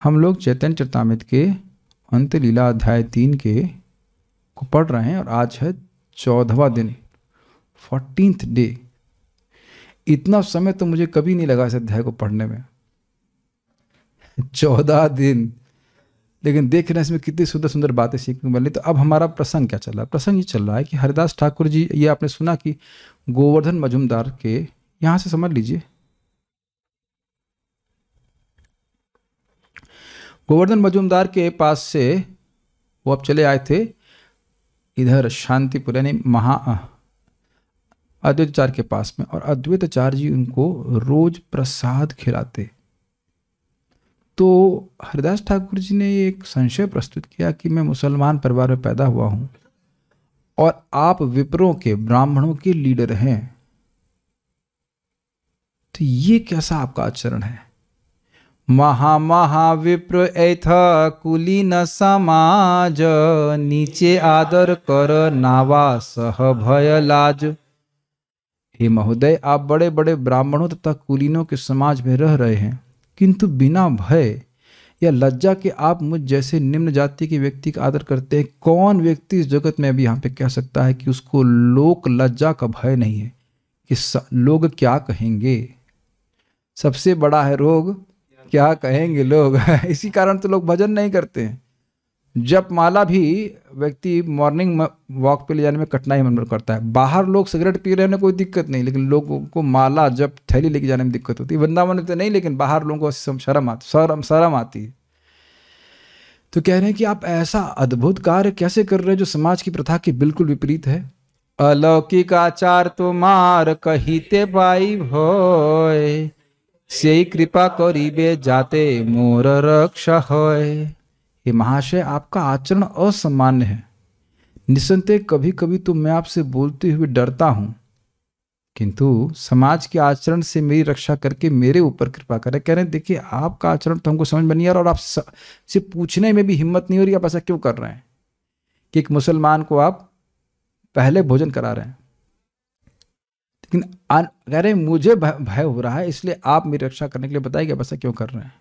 हम लोग चैतन्य चरितामृत के अंत लीला अध्याय 3 के को पढ़ रहे हैं और आज है 14वां दिन, 14th डे। इतना समय तो मुझे कभी नहीं लगा इस अध्याय को पढ़ने में, 14 दिन। लेकिन देख रहे हैं इसमें कितनी सुंदर सुंदर बातें सीखने को मिली। तो अब हमारा प्रसंग क्या चल रहा है? प्रसंग ये चल रहा है कि हरिदास ठाकुर जी, ये आपने सुना कि गोवर्धन मजूमदार के, यहाँ से समझ लीजिए, गोवर्धन मजूमदार के पास से वो अब चले आए थे इधर शांतिपुर, यानी अद्वैताचार्य के पास में, और अद्वैताचार्य जी उनको रोज प्रसाद खिलाते। तो हरिदास ठाकुर जी ने एक संशय प्रस्तुत किया कि मैं मुसलमान परिवार में पैदा हुआ हूं और आप विप्रों के, ब्राह्मणों के लीडर हैं, तो ये कैसा आपका आचरण है? महाविप्र ऐथ कुलीन समाज, नीचे आदर कर नावा सह भय लाज। हे महोदय, आप बड़े बड़े ब्राह्मणों तथा कुलीनों के समाज में रह रहे हैं, किंतु बिना भय या लज्जा के आप मुझ जैसे निम्न जाति के व्यक्ति का आदर करते हैं। कौन व्यक्ति इस जगत में अभी यहाँ पे कह सकता है कि उसको लोक लज्जा का भय नहीं है कि लोग क्या कहेंगे? सबसे बड़ा है रोग, क्या कहेंगे लोग। इसी कारण तो लोग भजन नहीं करते हैं। जप माला भी व्यक्ति मॉर्निंग वॉक पे ले जाने में कठिनाई महसूस करता है। बाहर लोग सिगरेट पी रहे हैं, कोई दिक्कत नहीं, लेकिन लोगों को माला जब थैली लेके जाने में दिक्कत होती है। वृंदावन में तो नहीं, लेकिन बाहर लोगों को शर्म आती है। तो कह रहे हैं कि आप ऐसा अद्भुत कार्य कैसे कर रहे हैं जो समाज की प्रथा के बिल्कुल विपरीत है। अलौकिक आचार तुम्हार कहिते पाई भय, से कृपा करीबे जाते मोर रक्षा होय। ये महाशय, आपका आचरण असामान्य है। निसंदेह कभी कभी तो मैं आपसे बोलते हुए डरता हूं, किंतु समाज के आचरण से मेरी रक्षा करके मेरे ऊपर कृपा करें। कह रहे हैं देखिए, आपका आचरण तो हमको समझ में नहीं आ रहा और आपसे पूछने में भी हिम्मत नहीं हो रही आप ऐसा क्यों कर रहे हैं कि एक मुसलमान को आप पहले भोजन करा रहे हैं। लेकिन कह रहे हैं मुझे भय हो रहा है, इसलिए आप मेरी रक्षा करने के लिए बताइए आप ऐसा क्यों कर रहे हैं।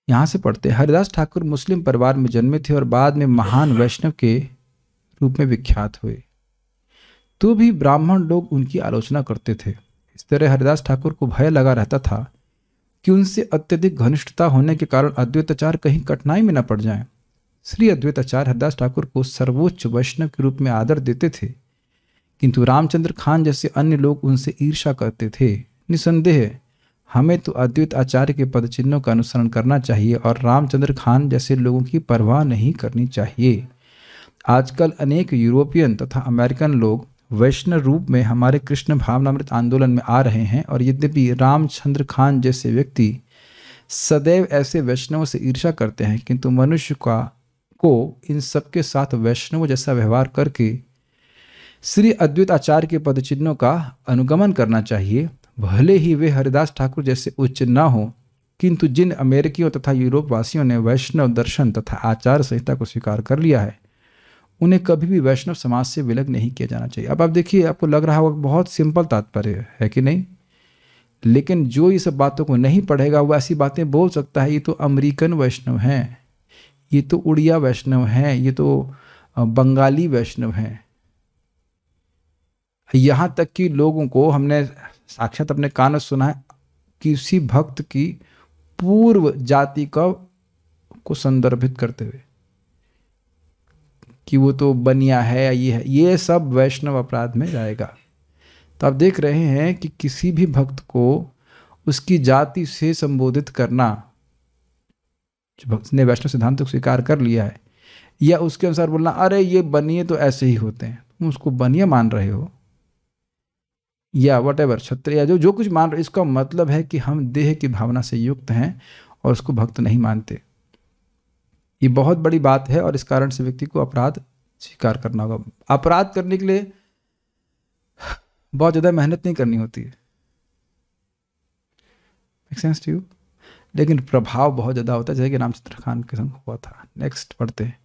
यहां से पढ़ते हैं, हरिदास ठाकुर मुस्लिम परिवार में जन्मे थे और बाद में महान वैष्णव के रूप में विख्यात हुए। तो भी ब्राह्मण लोग उनकी आलोचना करते थे। इस तरह हरिदास ठाकुर को भय लगा रहता था कि उनसे अत्यधिक घनिष्ठता होने के कारण अद्वैताचार्य कहीं कठिनाई में न पड़ जाएं। श्री अद्वैताचार्य हरिदास ठाकुर को सर्वोच्च वैष्णव के रूप में आदर देते थे, किंतु रामचंद्र खान जैसे अन्य लोग उनसे ईर्ष्या करते थे। निसंदेह हमें तो अद्वैत आचार्य के पदचिन्हों का अनुसरण करना चाहिए और रामचंद्र खान जैसे लोगों की परवाह नहीं करनी चाहिए। आजकल अनेक यूरोपियन तथा अमेरिकन लोग वैष्णव रूप में हमारे कृष्ण भावनामृत आंदोलन में आ रहे हैं, और यद्यपि रामचंद्र खान जैसे व्यक्ति सदैव ऐसे वैष्णवों से ईर्ष्या करते हैं, किंतु मनुष्य को इन सबके साथ वैष्णव जैसा व्यवहार करके श्री अद्वैत आचार्य के पदचिन्हों का अनुगमन करना चाहिए। भले ही वे हरिदास ठाकुर जैसे उच्च न हो, किंतु जिन अमेरिकियों तथा यूरोप वासियों ने वैष्णव दर्शन तथा आचार संहिता को स्वीकार कर लिया है, उन्हें कभी भी वैष्णव समाज से विलग नहीं किया जाना चाहिए। अब आप देखिए, आपको लग रहा होगा बहुत सिंपल तात्पर्य है कि नहीं, लेकिन जो ये सब बातों को नहीं पढ़ेगा वो ऐसी बातें बोल सकता है, ये तो अमेरिकन वैष्णव हैं, ये तो उड़िया वैष्णव हैं, ये तो बंगाली वैष्णव हैं। यहाँ तक कि लोगों को हमने साक्षात अपने कानों सुना है किसी भक्त की पूर्व जाति को संदर्भित करते हुए कि वो तो बनिया है या ये है। ये सब वैष्णव अपराध में जाएगा। तो आप देख रहे हैं कि किसी भी भक्त को उसकी जाति से संबोधित करना, जो भक्त ने वैष्णव सिद्धांत को स्वीकार कर लिया है, या उसके अनुसार बोलना अरे ये बनिए तो ऐसे ही होते हैं, तुम उसको बनिया मान रहे हो, या वटेवर क्षत्रिय, जो कुछ मान रहे, इसका मतलब है कि हम देह की भावना से युक्त हैं और उसको भक्त नहीं मानते। ये बहुत बड़ी बात है और इस कारण से व्यक्ति को अपराध स्वीकार करना होगा। अपराध करने के लिए बहुत ज़्यादा मेहनत नहीं करनी होती है, मेक सेंस टू यू, लेकिन प्रभाव बहुत ज़्यादा होता है, जैसे कि रामचंद्र खान के संग हुआ था। नेक्स्ट पढ़ते हैं,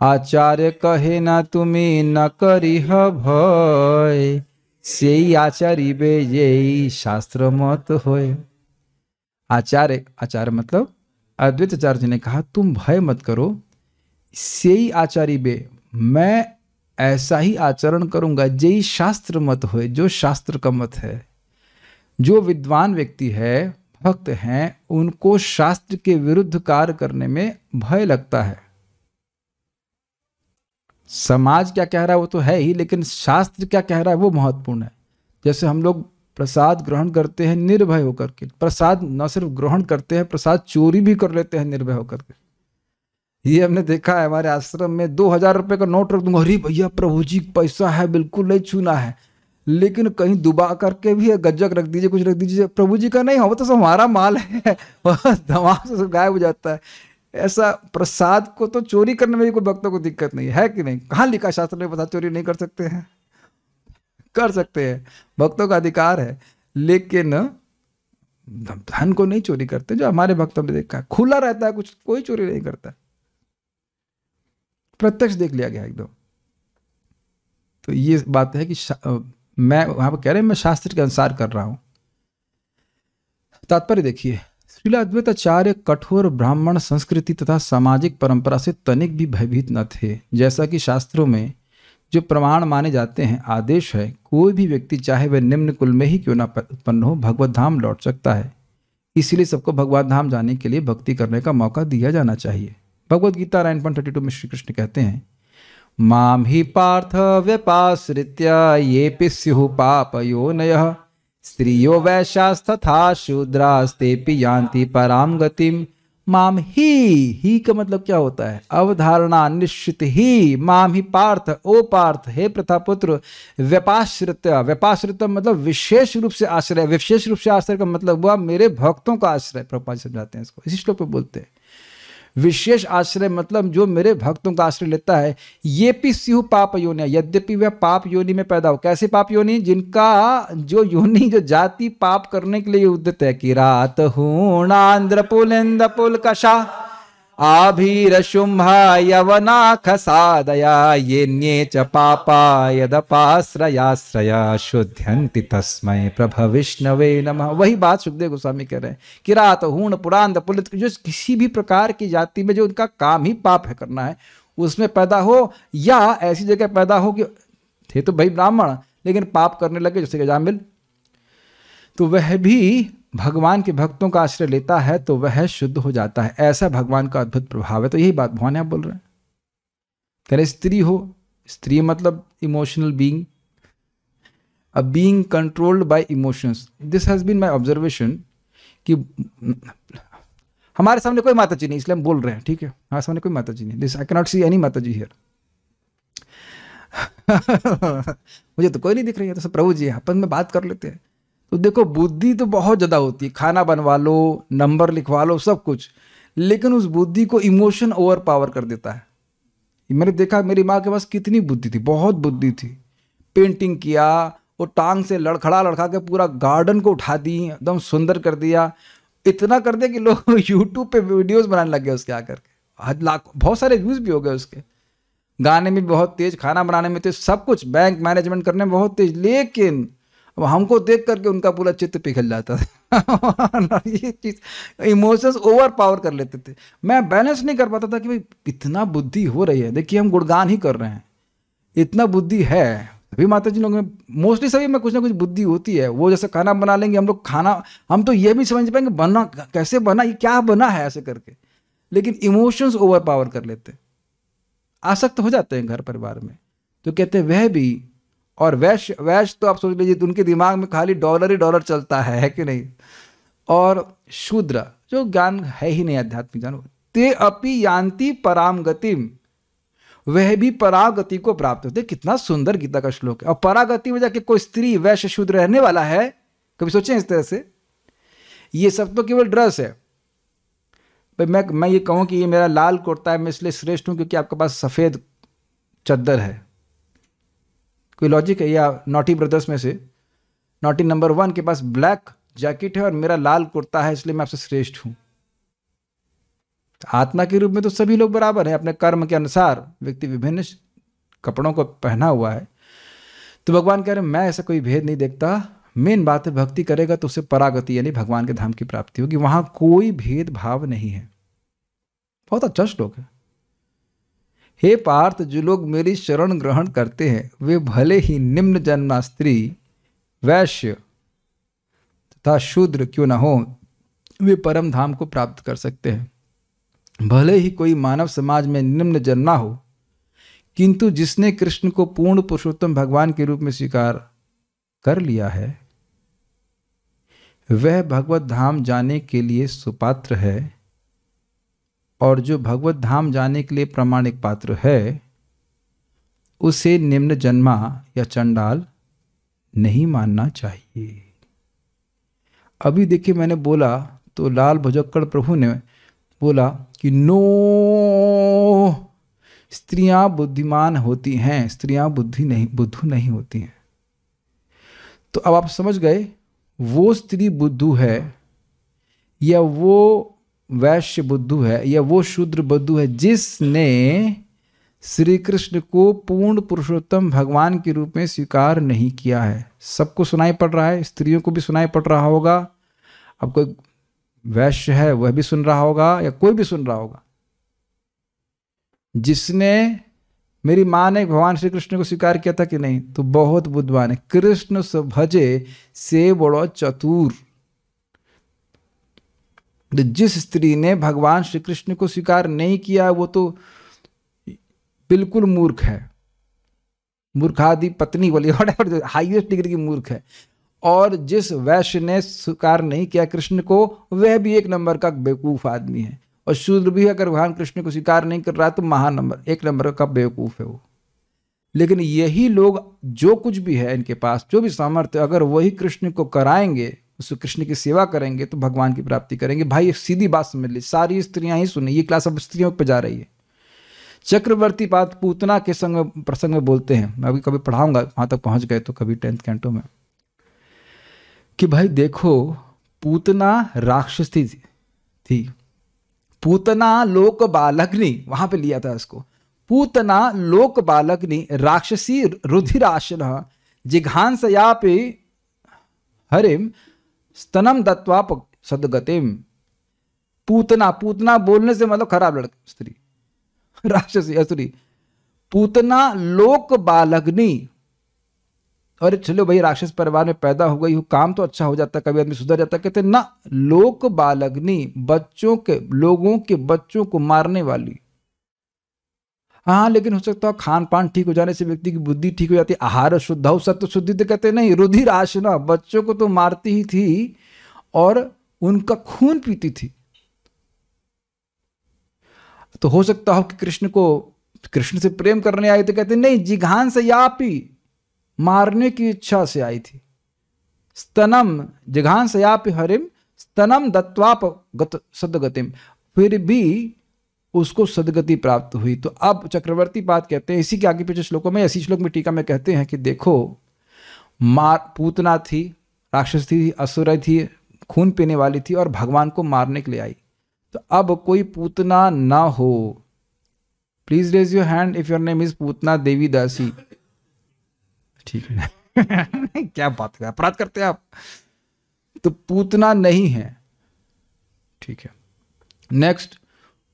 आचार्य कहे ना तुम्हें न करिह भय, से आचार्य बे यही शास्त्र मत होय। आचार्य मतलब अद्वैताचार्य जी ने कहा तुम भय मत करो, से ही आचारी बे, मैं ऐसा ही आचरण करूंगा जय शास्त्र मत होए, जो शास्त्र का मत है। जो विद्वान व्यक्ति है, भक्त हैं, उनको शास्त्र के विरुद्ध कार्य करने में भय लगता है। समाज क्या कह रहा है वो तो है ही, लेकिन शास्त्र क्या कह रहा है वो महत्वपूर्ण है। जैसे हम लोग प्रसाद ग्रहण करते हैं निर्भय होकर के, प्रसाद न सिर्फ ग्रहण करते हैं, प्रसाद चोरी भी कर लेते हैं निर्भय होकर के। ये हमने देखा है हमारे आश्रम में, 2000 रुपए का नोट रख दूंगा, अरे भैया प्रभु जी पैसा है बिल्कुल नहीं छूना है, लेकिन कहीं दुबा करके भी गज्जक रख दीजिए, कुछ रख दीजिए, प्रभु जी का नहीं हो, वो तो सब हमारा माल है, वह धमाक से गायब हो जाता है। ऐसा प्रसाद को तो चोरी करने में भी कोई भक्तों को दिक्कत नहीं है कि नहीं? कहाँ लिखा शास्त्र में? प्रसाद चोरी नहीं कर सकते हैं? कर सकते हैं, भक्तों का अधिकार है, लेकिन धन को नहीं चोरी करते। जो हमारे भक्तों ने देखा है खुला रहता है, कुछ कोई चोरी नहीं करता, प्रत्यक्ष देख लिया गया एकदम। तो ये बात है कि मैं वहां पर कह रहे हैं मैं शास्त्र के अनुसार कर रहा हूं। तात्पर्य देखिए, श्रील अद्वैताचार्य कठोर ब्राह्मण संस्कृति तथा सामाजिक परंपरा से तनिक भी भयभीत न थे। जैसा कि शास्त्रों में जो प्रमाण माने जाते हैं, आदेश है, कोई भी व्यक्ति चाहे वह निम्न कुल में ही क्यों न उत्पन्न हो, भगवत धाम लौट सकता है। इसलिए सबको भगवत धाम जाने के लिए भक्ति करने का मौका दिया जाना चाहिए। भगवद गीता 9.32 में श्री कृष्ण कहते हैं, माम ही पार्थ व्यपाश्रित्य ये स्युः पापयोनयः स्त्रियो वैश्यास्तथा शूद्रास्तेपि यान्ति पराम गतिम। माम ही का मतलब क्या होता है? अवधारणा निश्चित ही। माम ही पार्थ, ओ पार्थ, हे प्रथापुत्र, व्यपाश्रित्य, व्यपाश्रित मतलब विशेष रूप से आश्रय। विशेष रूप से आश्रय का मतलब हुआ मेरे भक्तों का आश्रय। प्रभुपाद समझाते हैं इसको, इसी श्लोक पे बोलते हैं। विशेष आश्रय मतलब जो मेरे भक्तों का आश्रय लेता है। ये भी स्युः पाप योनि, यद्यपि वह पाप योनि में पैदा हो। कैसे पाप योनि? जिनका जो योनि, जो जाति पाप करने के लिए उद्यत है। किरात हूणांध्र पुलिंद पुलकशा आभीर शुंभा यवना खसादया ये न्ये च पापा यदपाश्रयाश्रया शुद्ध्यन्ति तस्मै प्रभ विष्णवे नमः। वही बात सुखदेव गोस्वामी कह रहे हैं। किरात हूण पुरांद पुलित, जो किसी भी प्रकार की जाति में जो उनका काम ही पाप है करना है, उसमें पैदा हो, या ऐसी जगह पैदा हो कि थे तो भाई ब्राह्मण लेकिन पाप करने लगे, जैसे जामिल, तो वह भी भगवान के भक्तों का आश्रय लेता है तो वह शुद्ध हो जाता है। ऐसा भगवान का अद्भुत प्रभाव है। तो यही बात भगवान यहाँ बोल रहे हैं। कह रहे स्त्री हो, स्त्री मतलब emotional being, a being controlled by emotions. This has been my observation कि हमारे सामने कोई माता जी नहीं, इसलिए हम बोल रहे हैं, ठीक है? हमारे सामने कोई माता जी नहीं, this I can not see any माता जी हियर। मुझे तो कोई नहीं दिख रही है, तो सब प्रभु जी आपस में बात कर लेते हैं। तो देखो बुद्धि तो बहुत ज़्यादा होती है, खाना बनवा लो, नंबर लिखवा लो, सब कुछ, लेकिन उस बुद्धि को इमोशन ओवर पावर कर देता है। मैंने देखा मेरी माँ के पास कितनी बुद्धि थी, बहुत बुद्धि थी। पेंटिंग किया, वो टांग से लड़खड़ा के पूरा गार्डन को उठा दी, एकदम सुंदर कर दिया। इतना कर दिया कि लोग यूट्यूब पे वीडियोस बनाने लग गए उसके आकर के, लाख बहुत सारे व्यूज़ भी हो गए उसके। गाने में बहुत तेज, खाना बनाने में तेज, सब कुछ, बैंक मैनेजमेंट करने में बहुत तेज, लेकिन अब हमको देख करके उनका पूरा चित्त पिघल जाता था। ये चीज़ इमोशंस ओवर पावर कर लेते थे। मैं बैलेंस नहीं कर पाता था कि भाई इतना बुद्धि हो रही है, देखिए हम गुणगान ही कर रहे हैं, इतना बुद्धि है। अभी माता जी लोग में मोस्टली सभी में कुछ ना कुछ बुद्धि होती है। वो जैसे खाना बना लेंगे हम लोग, खाना हम तो ये भी समझ पाएंगे बना कैसे बना, ये क्या बना है ऐसे करके, लेकिन इमोशंस ओवर पावर कर लेते, आसक्त हो जाते हैं घर परिवार में। तो कहते हैं वह भी, और वैश्य तो आप सोच लीजिए उनके दिमाग में खाली डॉलर ही डॉलर चलता है कि नहीं। और शूद्र जो ज्ञान है ही नहीं, आध्यात्मिक ज्ञान, ते अपि यान्ति पराम गतिम, वह भी परागति को प्राप्त होते। कितना सुंदर गीता का श्लोक है। और परागति में जाके कोई स्त्री वैश्य शूद्र रहने वाला है? कभी सोचें इस तरह से? ये सब तो केवल ड्रेस है। भाई मैं ये कहूँ कि ये मेरा लाल कुर्ता है, मैं इसलिए श्रेष्ठ हूँ क्योंकि आपके पास सफ़ेद चद्दर है, कोई लॉजिक है? या नॉटी ब्रदर्स में से नॉटी नंबर 1 के पास ब्लैक जैकेट है और मेरा लाल कुर्ता है, इसलिए मैं आपसे श्रेष्ठ हूं। आत्मा के रूप में तो सभी लोग बराबर हैं, अपने कर्म के अनुसार व्यक्ति विभिन्न कपड़ों को पहना हुआ है। तो भगवान कह रहे हैं मैं ऐसा कोई भेद नहीं देखता। मेन बात है भक्ति करेगा तो उसे परागति यानी भगवान के धाम की प्राप्ति होगी, वहां कोई भेदभाव नहीं है। बहुत अच्छा श्लोक है। हे पार्थ, जो लोग मेरी शरण ग्रहण करते हैं वे भले ही निम्न जन्मा स्त्री, वैश्य तथा शूद्र क्यों न हो, वे परम धाम को प्राप्त कर सकते हैं। भले ही कोई मानव समाज में निम्न जन्मा हो, किंतु जिसने कृष्ण को पूर्ण पुरुषोत्तम भगवान के रूप में स्वीकार कर लिया है, वह भगवत धाम जाने के लिए सुपात्र है, और जो भगवत धाम जाने के लिए प्रामाणिक पात्र है, उसे निम्न जन्मा या चंडाल नहीं मानना चाहिए। अभी देखिए, मैंने बोला तो लाल भुजक्कड़ प्रभु ने बोला कि नो, स्त्रियां बुद्धिमान होती हैं, स्त्रियां बुद्धू नहीं होती हैं। तो अब आप समझ गए, वो स्त्री बुद्धू है या वो वैश्य बुद्धू है या वो शूद्र बुद्धू है जिसने श्री कृष्ण को पूर्ण पुरुषोत्तम भगवान के रूप में स्वीकार नहीं किया है। सबको सुनाई पड़ रहा है, स्त्रियों को भी सुनाई पड़ रहा होगा। अब कोई वैश्य है वह भी सुन रहा होगा या कोई भी सुन रहा होगा। जिसने, मेरी माँ ने भगवान श्री कृष्ण को स्वीकार किया था कि नहीं, तो बहुत बुद्धिमान है। कृष्ण भजे से बड़ो चतुर। जिस स्त्री ने भगवान श्री कृष्ण को स्वीकार नहीं किया वो तो बिल्कुल मूर्ख है, मूर्खादि पत्नी बोली, हाईएस्ट डिग्री की मूर्ख है। और जिस वैश्य ने स्वीकार नहीं किया कृष्ण को, वह भी एक नंबर का बेवकूफ आदमी है। और शूद्र भी अगर भगवान कृष्ण को स्वीकार नहीं कर रहा तो एक नंबर का बेवकूफ है वो। लेकिन यही लोग, जो कुछ भी है इनके पास, जो भी सामर्थ्य, अगर वही कृष्ण को कराएंगे, उस कृष्ण की सेवा करेंगे तो भगवान की प्राप्ति करेंगे। भाई एक सीधी बात समझ ली, सारी स्त्रियां ही सुनी, ये क्लास अब स्त्रियों पे जा रही है। चक्रवर्ती बात पूतना के प्रसंग में बोलते हैं, मैं अभी कभी पढ़ाऊंगा, वहां तक पहुंच गए तो कभी 10th कैंटो में, कि भाई देखो, पूतना राक्षसी थी। पूतना लोक बालग्नि, वहां पे लिया था इसको। पूतना लोक बालग्नि राक्षसी रुधिराशन जिघांसयापि हरिम स्तनम दत्वा सदगतिम। पूतना बोलने से मतलब खराब लड़की, स्त्री, राक्षसी असुरी। पूतना लोक बालग्नि, अरे चलो भाई राक्षस परिवार में पैदा हो गई हो, काम तो अच्छा हो जाता, कभी आदमी सुधर जाता। कहते ना, लोक बालग्नि, लोगों के बच्चों को मारने वाली। हाँ, लेकिन हो सकता है खान पान ठीक हो जाने से व्यक्ति की बुद्धि ठीक हो जाती है, आहार शुद्ध हो, सत्व शुद्धि, तो कहते नहीं, रुधिर आशना, बच्चों को तो मारती ही थी और उनका खून पीती थी। तो हो सकता हो कि कृष्ण से प्रेम करने आए, तो कहते नहीं, जिघान से यापी, मारने की इच्छा से आई थी। स्तनम जिघान से यापि हरिम स्तनम दत्वाप गत सदगतिम, फिर भी उसको सदगति प्राप्त हुई। तो अब चक्रवर्ती बात कहते हैं, इसी के आगे पीछे श्लोकों में, इसी श्लोक में टीका में कहते हैं कि देखो, पूतना थी, राक्षस थी, असुर थी, खून पीने वाली थी और भगवान को मारने के लिए आई। तो अब कोई पूतना ना हो, please raise your hand if your name is Putana Devi Dasi. ठीक है क्या बात कर, अपराध करते हैं आप। तो पूतना नहीं है, ठीक है। नेक्स्ट,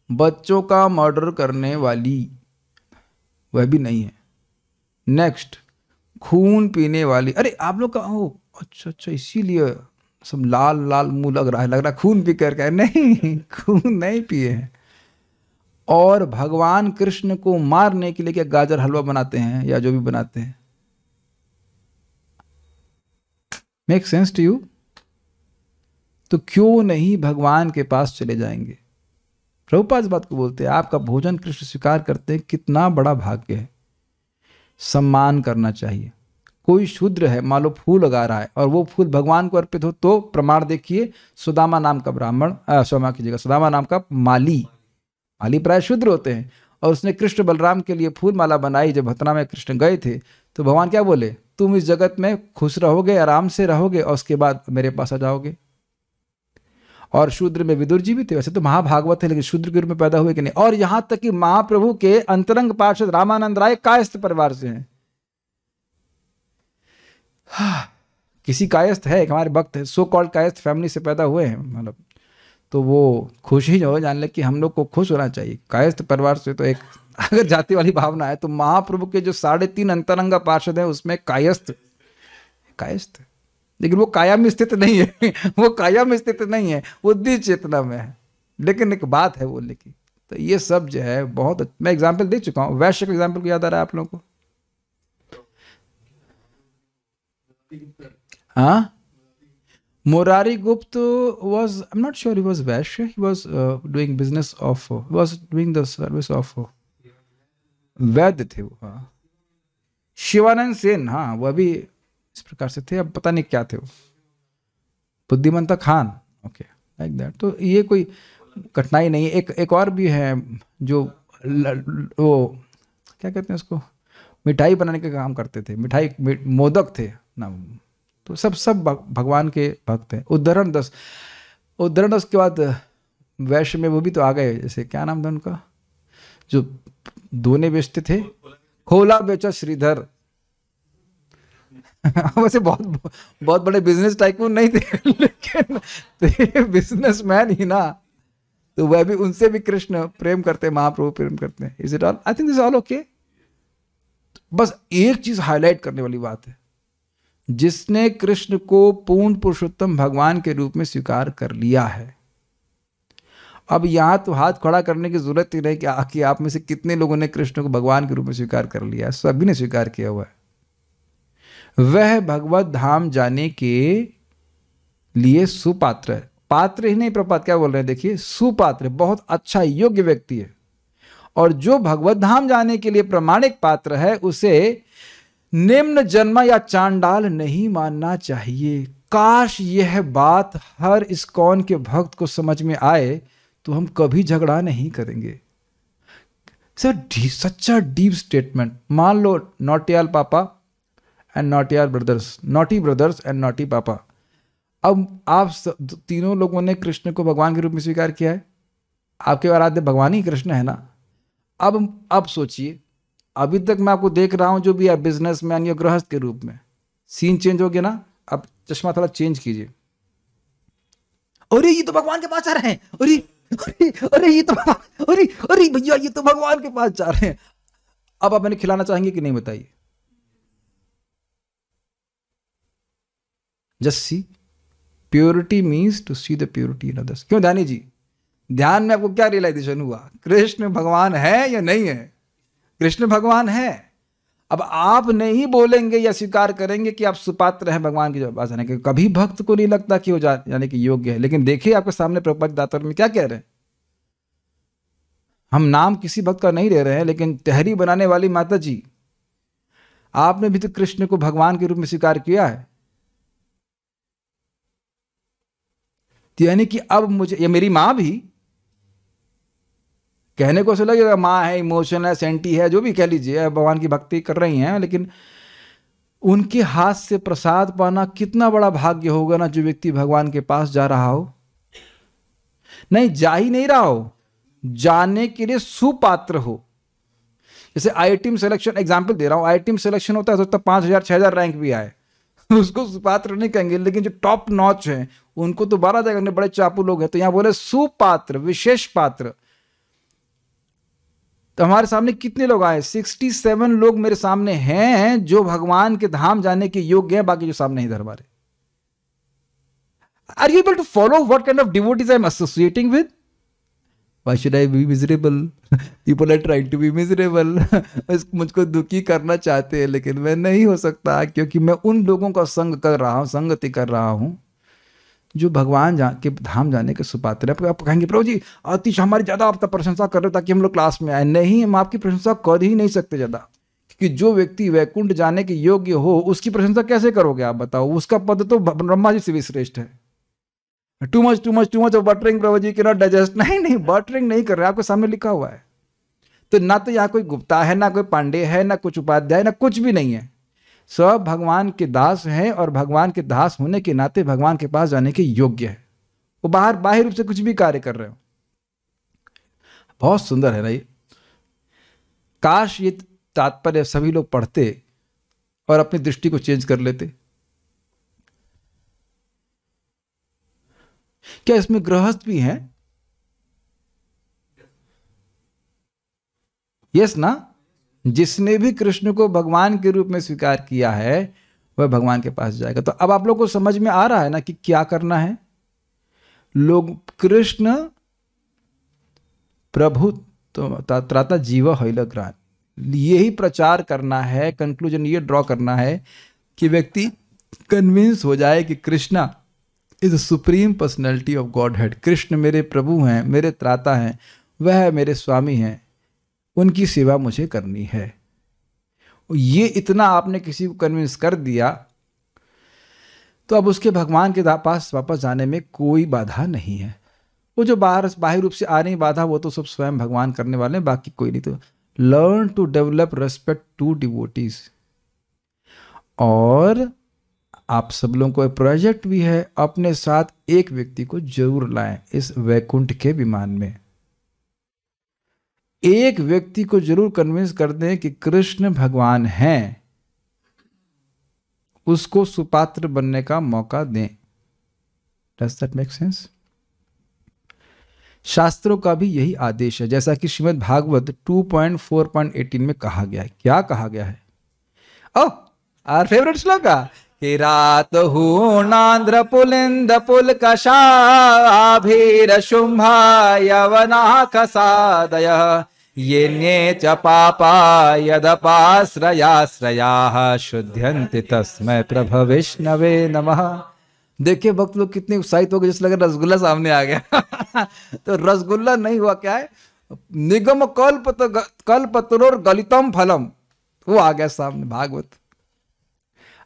बच्चों का मर्डर करने वाली, वह भी नहीं है। नेक्स्ट, खून पीने वाली। अरे आप लोग का, ओ अच्छा, इसीलिए सब लाल लाल मुंह लग रहा खून पी कर, नहीं, खून नहीं पिए हैं। और भगवान कृष्ण को मारने के लिए क्या गाजर हलवा बनाते हैं या जो भी बनाते हैं? Make sense to you? तो क्यों नहीं भगवान के पास चले जाएंगे? प्रभुपाद इस बात को बोलते हैं, आपका भोजन कृष्ण स्वीकार करते हैं, कितना बड़ा भाग्य है। सम्मान करना चाहिए। कोई शूद्र है, मान लो फूल लगा रहा है और वो फूल भगवान को अर्पित हो, तो प्रमाण देखिए, सुदामा नाम का ब्राह्मण, क्षमा कीजिएगा, सुदामा नाम का माली प्राय शूद्र होते हैं, और उसने कृष्ण बलराम के लिए फूल माला बनाई। जब हतना में कृष्ण गए थे तो भगवान क्या बोले, तुम इस जगत में खुश रहोगे, आराम से रहोगे, और उसके बाद मेरे पास आ जाओगे। और शूद्र में विदुर जी भी थे, वैसे तो महाभागवत है, लेकिन शूद्र के रूप में पैदा हुए कि नहीं। और यहां तक कि महाप्रभु के अंतरंग पार्षद रामानंद राय कायस्थ परिवार से हैं। किसी कायस्थ है, हमारे भक्त है, सो कॉल्ड कायस्थ फैमिली से पैदा हुए हैं, मतलब। तो वो खुश ही हो, जान ले कि हम लोग को खुश होना चाहिए। कायस्थ परिवार से तो एक अगर जाति वाली भावना है तो महाप्रभु के जो 3.5 अंतरंगा पार्षद हैं उसमें कायस्थ कायस्थ, लेकिन वो काया में स्थित नहीं है वो काया में स्थित नहीं है, वो द्विज चेतना में है। लेकिन एक बात है बोलने की, तो ये सब जो है बहुत, मैं एग्जाम्पल दे चुका हूँ। वैश्य का एग्जाम्पल याद आ रहा है आप लोगों को? हाँ, Murari Gupta was, I'm not sure he was Vaishya, he was doing business of, he was doing the service of वैद्य थे वो। हाँ, शिवानंद सेन, हाँ वो भी इस प्रकार से थे, अब पता नहीं क्या थे वो। बुद्धिमंता खान, ओके लाइक दैट। तो ये कोई कठिनाई नहीं है। एक और भी है जो वो क्या कहते हैं उसको, मिठाई बनाने का काम करते थे, मिठाई मोदक थे ना, तो सब भगवान के भक्त हैं। उद्धरण दास के बाद वैश्य में वो भी तो आ गए, जैसे क्या नाम था उनका, जो दोने बेचते थे, खोला बेचा श्रीधर वैसे बहुत बड़े बिजनेस टाइकून नहीं थे लेकिन तो बिजनेसमैन ही ना, तो वह भी, उनसे भी कृष्ण प्रेम करते हैं, महाप्रभु प्रेम करते हैं। Is it all, I think this all okay. बस एक चीज हाईलाइट करने वाली बात है, जिसने कृष्ण को पूर्ण पुरुषोत्तम भगवान के रूप में स्वीकार कर लिया है, अब यहां तो हाथ खड़ा करने की जरूरत ही नहीं कि आप में से कितने लोगों ने कृष्ण को भगवान के रूप में स्वीकार कर लिया है। सभी ने स्वीकार किया हुआ है। वह भगवत धाम जाने के लिए सुपात्र है। पात्र ही नहीं, प्रपात क्या बोल रहे हैं, देखिए, सुपात्र, बहुत अच्छा योग्य व्यक्ति है। और जो भगवत धाम जाने के लिए प्रमाणिक पात्र है, उसे निम्न जन्म या चांडाल नहीं मानना चाहिए। काश यह बात हर इस्कॉन के भक्त को समझ में आए तो हम कभी झगड़ा नहीं करेंगे। सच्चा डीप स्टेटमेंट। मान लो नौटियाल पापा and Nautiyal brothers, naughty brothers and naughty पापा, अब आप तीनों लोगों ने कृष्ण को भगवान के रूप में स्वीकार किया है, आपके आराध्य भगवान ही कृष्ण है ना। अब सोचिए, अभी तक मैं आपको देख रहा हूं जो भी है बिजनेसमैन या गृहस्थ के रूप में, सीन चेंज हो गया ना। अब चश्मा थोड़ा चेंज कीजिए। अरे ये तो भगवान के पास जा रहे हैं, अरे अरे अरे ये तो, अरे अरे भैया ये तो भगवान के पास जा रहे हैं। अब आप मैंने खिलाना चाहेंगे कि नहीं, बताइए। Just see, purity means to see the purity in others. क्यों ध्यानी जी, ध्यान में आपको क्या रियलाइजेशन हुआ? कृष्ण भगवान है या नहीं है? कृष्ण भगवान है। अब आप नहीं बोलेंगे या स्वीकार करेंगे कि आप सुपात्र हैं भगवान की पास जाने के, कभी भक्त को नहीं लगता कि वो जाने के योग्य है। लेकिन देखिए आपके सामने प्रपंच दाता में क्या कह रहे हैं। हम नाम किसी भक्त का नहीं ले रहे हैं, लेकिन तहरी बनाने वाली माता जी, आपने भी तो कृष्ण को भगवान के रूप में स्वीकार किया है। यानी कि अब मुझे, ये मेरी माँ भी, कहने को ऐसा लगेगा माँ है, इमोशनल है, सेंटी है, जो भी कह लीजिए, भगवान की भक्ति कर रही हैं, लेकिन उनके हाथ से प्रसाद पाना कितना बड़ा भाग्य होगा ना, जो व्यक्ति भगवान के पास जा रहा हो, नहीं जा ही नहीं रहा हो, जाने के लिए सुपात्र हो। जैसे आईआईटी सिलेक्शन, एग्जाम्पल दे रहा हूं, आईआईटी सिलेक्शन होता है तो 5,000 6,000 रैंक भी आए उसको सुपात्र नहीं कहेंगे, लेकिन जो टॉप नॉच है उनको तो 12 करने, बड़े चापू लोग हैं, तो यहां बोले सुपात्र, विशेष पात्र। तो हमारे सामने कितने लोग आए? 67 लोग मेरे सामने हैं जो भगवान के धाम जाने के योग्य हैं, बाकी जो सामने ही दरबार है। Are you able to follow what kind of devotees I am associating with? Why should I be miserable? People are trying to be miserable. मुझको दुखी करना चाहते हैं, लेकिन मैं नहीं हो सकता, क्योंकि मैं उन लोगों का संग कर रहा हूं, संगति कर रहा हूं जो भगवान के धाम जाने के सुपात्र है। आप कहेंगे प्रभु जी अतिश हमारी ज्यादा आप प्रशंसा कर रहे हो ताकि हम लोग क्लास में आए। नहीं, हम आपकी प्रशंसा कर ही नहीं सकते ज्यादा, क्योंकि जो व्यक्ति वैकुंठ जाने के योग्य हो उसकी प्रशंसा कैसे करोगे आप बताओ? उसका पद तो ब्रह्मा जी से भी श्रेष्ठ है। टू मच ऑफ बटरिंग प्रभु जी के नॉट डाइजेस्ट। नहीं, बटरिंग नहीं कर रहे, आपके सामने लिखा हुआ है। तो ना तो यहाँ कोई गुप्ता है, ना कोई पांडे है, ना कुछ उपाध्याय, ना कुछ भी नहीं है। सब भगवान के दास हैं, और भगवान के दास होने के नाते भगवान के पास जाने के योग्य है। वो बाह्य रूप से कुछ भी कार्य कर रहे हो। बहुत सुंदर है ना ये। काश ये तात्पर्य सभी लोग पढ़ते और अपनी दृष्टि को चेंज कर लेते। क्या इसमें गृहस्थ भी हैं? यस ना? जिसने भी कृष्ण को भगवान के रूप में स्वीकार किया है वह भगवान के पास जाएगा। तो अब आप लोग को समझ में आ रहा है ना कि क्या करना है। लोग कृष्ण प्रभु तो त्राता जीव हैलग्रान, यही प्रचार करना है। कंक्लूजन ये ड्रॉ करना है कि व्यक्ति कन्विंस हो जाए कि Krishna is supreme personality of God head. Krishna मेरे प्रभु हैं, मेरे त्राता हैं, वह मेरे स्वामी हैं, उनकी सेवा मुझे करनी है। ये इतना आपने किसी को कन्विंस कर दिया तो अब उसके भगवान के पास वापस जाने में कोई बाधा नहीं है। वो जो बाहरी रूप से आ रही बाधा वो तो सब स्वयं भगवान करने वाले हैं, बाकी कोई नहीं। तो learn to develop respect to devotees. और आप सब लोगों को एक प्रोजेक्ट भी है, अपने साथ एक व्यक्ति को जरूर लाएं इस वैकुंठ के विमान में। एक व्यक्ति को जरूर कन्विंस कर दें कि कृष्ण भगवान हैं, उसको सुपात्र बनने का मौका दें। Does that make sense? शास्त्रों का भी यही आदेश है, जैसा कि श्रीमद् भागवत 2.4.18 में कहा गया है। क्या कहा गया है? ओह, आवर फेवरेट श्लोक कि रात हूणांध्र पुलिंद पुल कशाभीर शुंभा यवना कसादय ये ने च पापा यदपाश्रयाश्रयाः शुद्ध्यन्ति तस्मै प्रभ विष्णवे नमः। देखिए भक्त लोग कितने उत्साहित हो गए, जैसे लगा रसगुल्ला सामने आ गया। तो रसगुल्ला नहीं हुआ, क्या है? निगम कल्पतरोर गलितम फलम, वो आ गया सामने भागवत।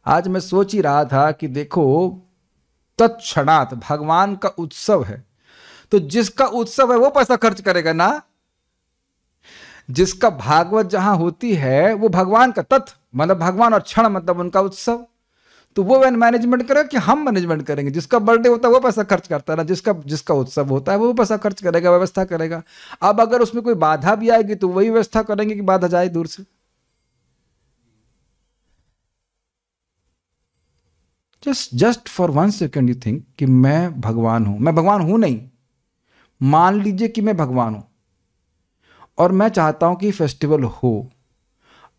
आज मैं सोच ही रहा था कि देखो तत्क्षणात भगवान का उत्सव है, तो जिसका उत्सव है वो पैसा खर्च करेगा ना। जिसका भागवत जहां होती है वो भगवान का तत् मतलब भगवान और क्षण मतलब उनका उत्सव, तो वो मैनेजमेंट करेगा कि हम मैनेजमेंट करेंगे। जिसका बर्थडे होता है वो पैसा खर्च करता है ना, जिसका उत्सव होता है वो पैसा खर्च करेगा, व्यवस्था करेगा। अब अगर उसमें कोई बाधा भी आएगी तो वही व्यवस्था करेंगे कि बाधा जाए दूर से। Just for 1 second you think कि मैं भगवान हूं। मैं भगवान हूं नहीं, मान लीजिए कि मैं भगवान हूं और मैं चाहता हूं कि फेस्टिवल हो।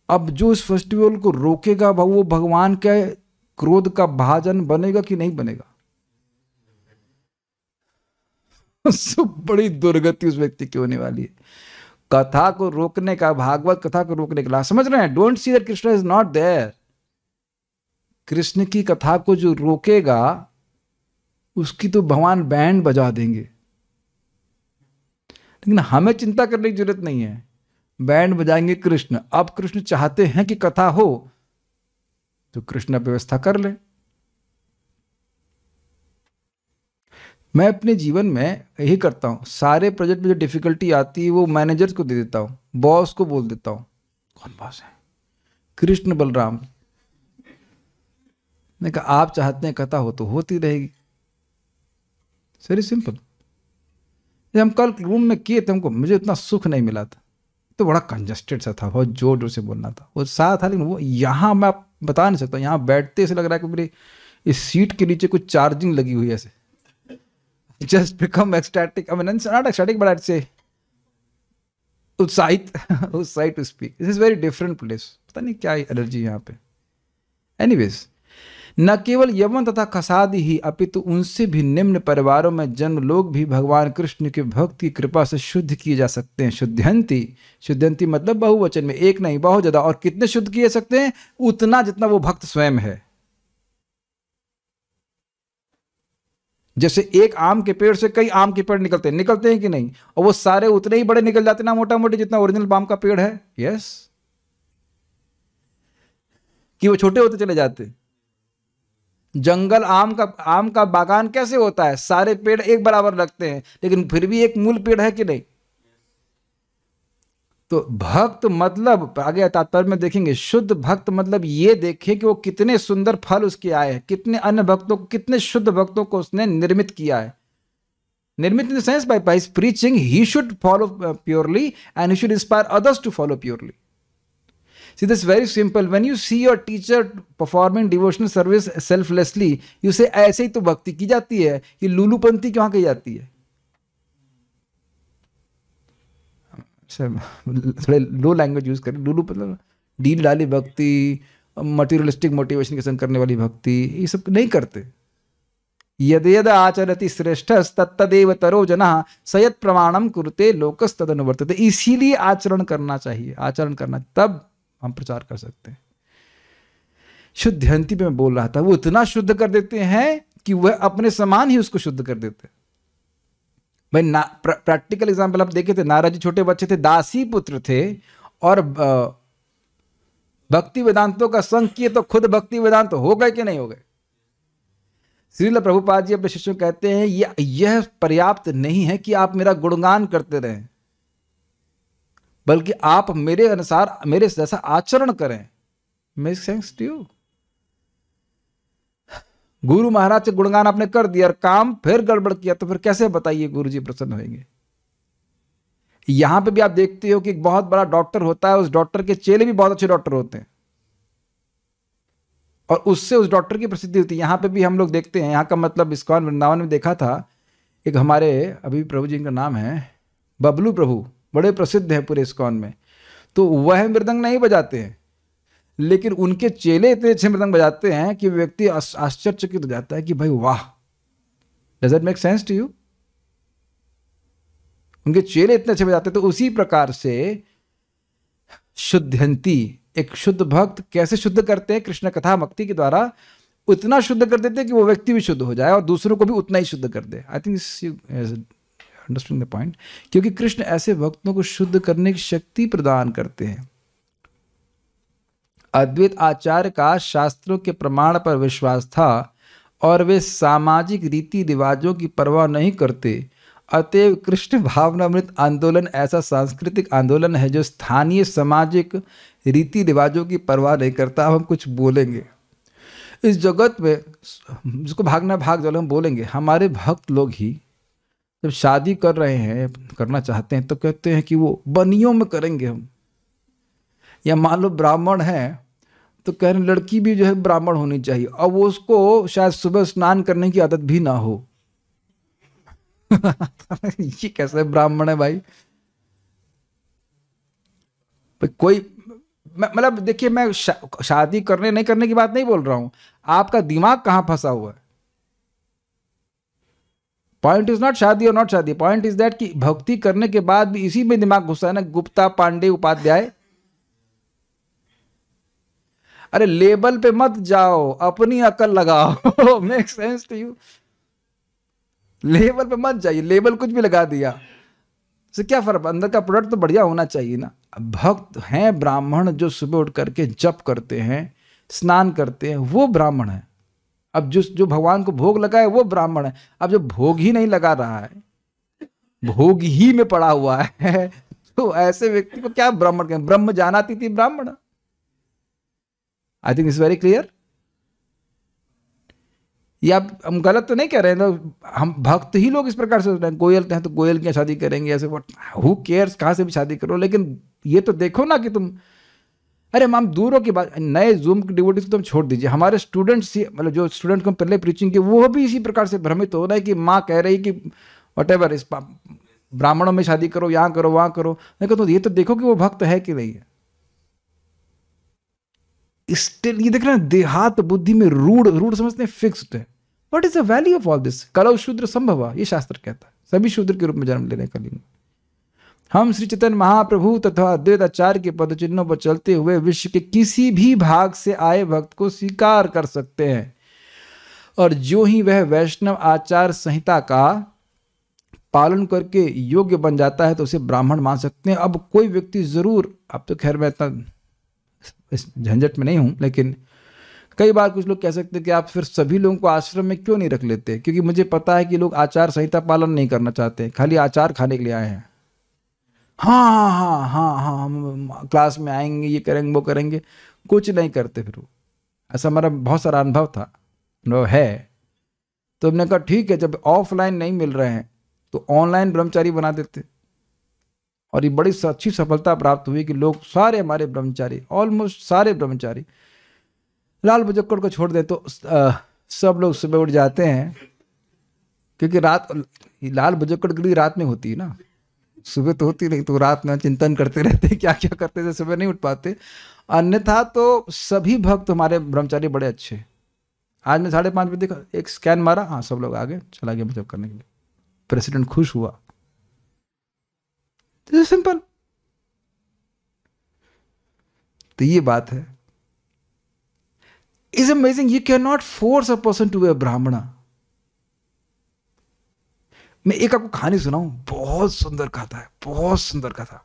अब जो इस फेस्टिवल को रोकेगा वो भगवान के क्रोध का भाजन बनेगा कि नहीं बनेगा? बड़ी दुर्गति उस व्यक्ति की होने वाली है। कथा को रोकने का, भागवत कथा को रोकने के लिए, समझ रहे हैं? Don't see that Krishna is not there. Krishna की कथा को जो रोकेगा उसकी तो भगवान बैंड बजा देंगे। लेकिन हमें चिंता करने की जरूरत नहीं है, बैंड बजाएंगे कृष्ण। अब कृष्ण चाहते हैं कि कथा हो तो कृष्ण व्यवस्था कर ले। मैं अपने जीवन में यही करता हूं, सारे प्रोजेक्ट में जो डिफिकल्टी आती है वो मैनेजर्स को दे देता हूं, बॉस को बोल देता हूं। कौन बॉस है? कृष्ण बलराम ने कहा आप चाहते हैं कथा हो तो होती रहेगी। Very simple. जब हम कल रूम में किए थे हमको मुझे इतना सुख नहीं मिला था, तो बड़ा कंजस्टेड सा था, बहुत जोर जोर से बोलना था, वो साथ था। लेकिन वो यहाँ मैं बता नहीं सकता, यहाँ बैठते ऐसे लग रहा है कि मेरे इस सीट के नीचे कुछ चार्जिंग लगी हुई है ऐसे। Just become ecstatic, I mean not ecstatic but I say उत्साहित उत्साहित to speak. This is very different place, पता नहीं क्या एनर्जी यहाँ पे। एनीवेज, न केवल यवन तथा कसादी ही अपितु उनसे भी निम्न परिवारों में जन्म लोग भी भगवान कृष्ण के भक्त की कृपा से शुद्ध किए जा सकते हैं। शुद्ध्यंती, शुद्ध्यंती मतलब बहुवचन में, एक नहीं बहुत ज्यादा। और कितने शुद्ध किए सकते हैं? उतना जितना वो भक्त स्वयं है। जैसे एक आम के पेड़ से कई आम के पेड़ निकलते हैं कि नहीं? और वो सारे उतने ही बड़े निकल जाते ना मोटा मोटी जितना ओरिजिनल आम का पेड़ है। यस, कि वो छोटे होते चले जाते। जंगल आम का बागान कैसे होता है? सारे पेड़ एक बराबर लगते हैं लेकिन फिर भी एक मूल पेड़ है कि नहीं? तो भक्त मतलब आगे तात्पर्य में देखेंगे, शुद्ध भक्त मतलब ये देखे कि वो कितने सुंदर फल उसके आए हैं, कितने अन्य भक्तों को, कितने शुद्ध भक्तों को उसने निर्मित किया है। निर्मित in the sense by his preaching he should follow purely and he should inspire others to follow purely. See, this is very simple. When you see your teacher performing devotional service selflessly, you say ऐसे ही तो भक्ति की जाती है, ये लूलूपंथी क्यों कही जाती है? थोड़े लो लैंग्वेज यूज करें. लूलू मतलब डील डाली भक्ति, मटीरियलिस्टिक मोटिवेशन के संग करने वाली भक्ति, ये सब नहीं करते. यद यद आचरति श्रेष्ठ तत्तदेव तरो जना सयत प्रमाणम कुरुते लोकस्तदनुवर्तते. इसीलिए आचरण करना चाहिए, आचरण करना, तब हम प्रचार कर सकते हैं. शुद्धंती पे मैं बोल रहा था, वो इतना शुद्ध कर देते हैं कि वह अपने समान ही उसको शुद्ध कर देते हैं. भाई प्रैक्टिकल एग्जाम्पल आप देखे थे, नारद जी छोटे बच्चे थे, दासी पुत्र थे, और भक्ति वेदांतों का संग किए तो खुद भक्ति वेदांत हो गए कि नहीं हो गए. श्रील प्रभुपाद जी अपने शिष्यों कहते हैं यह पर्याप्त नहीं है कि आप मेरा गुणगान करते रहें, बल्कि आप मेरे अनुसार मेरे जैसा आचरण करें. Make sense to you? गुरु महाराज से गुणगान आपने कर दिया और काम फिर गड़बड़ किया, तो फिर कैसे बताइए गुरु जी प्रसन्न होंगे? यहां पे भी आप देखते हो कि एक बहुत बड़ा डॉक्टर होता है, उस डॉक्टर के चेले भी बहुत अच्छे डॉक्टर होते हैं, और उससे उस डॉक्टर की प्रसिद्धि होती है. यहाँ पे भी हम लोग देखते हैं, यहाँ का मतलब इस्कॉन वृंदावन में देखा था, एक हमारे अभी प्रभु जी का नाम है बबलू प्रभु, बड़े प्रसिद्ध हैं पूरे इस्कॉन में. तो वह मृदंग नहीं बजाते हैं, लेकिन उनके चेले इतने अच्छे मृदंग बजाते हैं कि व्यक्ति आश्चर्यचकित हो जाता है कि भाई वाह. Does it make sense to you? उनके चेले इतने अच्छे बजाते हैं. तो उसी प्रकार से शुद्धंती, एक शुद्ध भक्त कैसे शुद्ध करते हैं? कृष्ण कथा भक्ति के द्वारा उतना शुद्ध कर देते हैं कि वो व्यक्ति भी शुद्ध हो जाए और दूसरों को भी उतना ही शुद्ध कर दे. I think understand the point. क्योंकि कृष्ण ऐसे भक्तों को शुद्ध करने की शक्ति प्रदान करते हैं. अद्वैत आचार्य का शास्त्रों के प्रमाण पर विश्वास था और वे सामाजिक रीति रिवाजों की परवाह नहीं करते. अतएव कृष्ण भावनामृत आंदोलन ऐसा सांस्कृतिक आंदोलन है जो स्थानीय सामाजिक रीति रिवाजों की परवाह नहीं करता. अब हम कुछ बोलेंगे इस जगत में, जिसको भागना भाग जाओ, हम बोलेंगे हमारे भक्त लोग ही जब शादी कर रहे हैं, करना चाहते हैं, तो कहते हैं कि वो बनियों में करेंगे हम. या मान लो ब्राह्मण है तो कह रहे लड़की भी जो है ब्राह्मण होनी चाहिए, और वो उसको शायद सुबह स्नान करने की आदत भी ना हो. ये कैसे ब्राह्मण है भाई? कोई मतलब देखिए, मैं शादी करने नहीं करने की बात नहीं बोल रहा हूं, आपका दिमाग कहां फंसा हुआ है. पॉइंट इज नॉट शादी और नॉट शादी, पॉइंट इज दैट कि भक्ति करने के बाद भी इसी में दिमाग घुसा है ना. गुप्ता, पांडे, उपाध्याय. अरे लेबल पे मत जाओ, अपनी अकल लगाओ. Make sense to you? Label पे मत जाइए, लेबल कुछ भी लगा दिया से क्या फर्क? अंदर का प्रोडक्ट तो बढ़िया होना चाहिए ना. भक्त हैं ब्राह्मण जो सुबह उठ करके जप करते हैं, स्नान करते हैं, वो ब्राह्मण है. अब जो भगवान को भोग लगाए वो ब्राह्मण है. अब जो भोग ही नहीं लगा रहा है, भोग ही में पड़ा हुआ है, तो ऐसे व्यक्ति को क्या ब्राह्मण कहें? ब्रह्म जानाति थी ब्राह्मण. I think it's very clear. ये आप हम गलत तो नहीं कह रहे हैं. तो हम भक्त ही लोग इस प्रकार से सोच रहे हैं, गोयल हैं तो गोयल की शादी करेंगे, ऐसे हु केयर्स, कहाँ से भी शादी करो. लेकिन ये तो देखो ना कि तुम, अरे हम दूरों की बात, नए जूम की डिवोटीज को तुम छोड़ दीजिए. हमारे स्टूडेंट्स, मतलब जो स्टूडेंट को पहले प्रीचिंग की, वो भी इसी प्रकार से भ्रमित हो रहा है कि माँ कह रही कि वट एवर, इस ब्राह्मणों में शादी करो, यहाँ करो, वहाँ करो. नहीं तो ये तो देखो कि वो भक्त है कि नहीं है. स्टिल ये देख रहे हैं, देहात बुद्धि में रूढ़ समझते हैं, फिक्स्ड है. What is the value of all this? कलौ शूद्र संभव, ये शास्त्र कहता है, सभी शूद्र के रूप में जन्म लेने का लिंग. हम श्री चैतन्य महाप्रभु तथा अद्वैत आचार्य के पद चिन्हों पर चलते हुए विश्व के किसी भी भाग से आए भक्त को स्वीकार कर सकते हैं, और जो ही वह वैष्णव आचार संहिता का पालन करके योग्य बन जाता है तो उसे ब्राह्मण मान सकते हैं. अब कोई व्यक्ति जरूर, अब तो खैर मैं इतना इस झंझट में नहीं हूं, लेकिन कई बार कुछ लोग कह सकते हैं कि आप फिर सभी लोगों को आश्रम में क्यों नहीं रख लेते? क्योंकि मुझे पता है कि लोग आचार संहिता पालन नहीं करना चाहते, खाली आचार खाने के लिए आए हैं. हाँ हाँ हाँ हाँ, हम क्लास में आएंगे, ये करेंगे, वो करेंगे, कुछ नहीं करते फिर वो. ऐसा हमारा बहुत सारा अनुभव था, अनुभव है. तो हमने कहा ठीक है, जब ऑफलाइन नहीं मिल रहे हैं तो ऑनलाइन ब्रह्मचारी बना देते. और ये बड़ी अच्छी सफलता प्राप्त हुई कि लोग सारे हमारे ब्रह्मचारी, ऑलमोस्ट सारे ब्रह्मचारी, लाल बुजक्कड़ को छोड़ दे तो सब लोग सुबह उठ जाते हैं, क्योंकि रात लाल बुजक्कड़ की रात में होती है ना, सुबह तो होती नहीं, तो रात में चिंतन करते रहते क्या क्या करते थे, सुबह नहीं उठ पाते। अन्यथा तो सभी भक्त हमारे ब्रह्मचारी बड़े अच्छे। आज मैं 5:30 बजे देखा, एक स्कैन मारा, हाँ सब लोग आगे चला गया जब करने के लिए। प्रेसिडेंट खुश हुआ। सिंपल। तो ये बात है। Is amazing, you can not force a person to be a Brahmin. मैं एक आपको कहानी सुनाऊं, बहुत सुंदर कथा है, बहुत सुंदर कथा,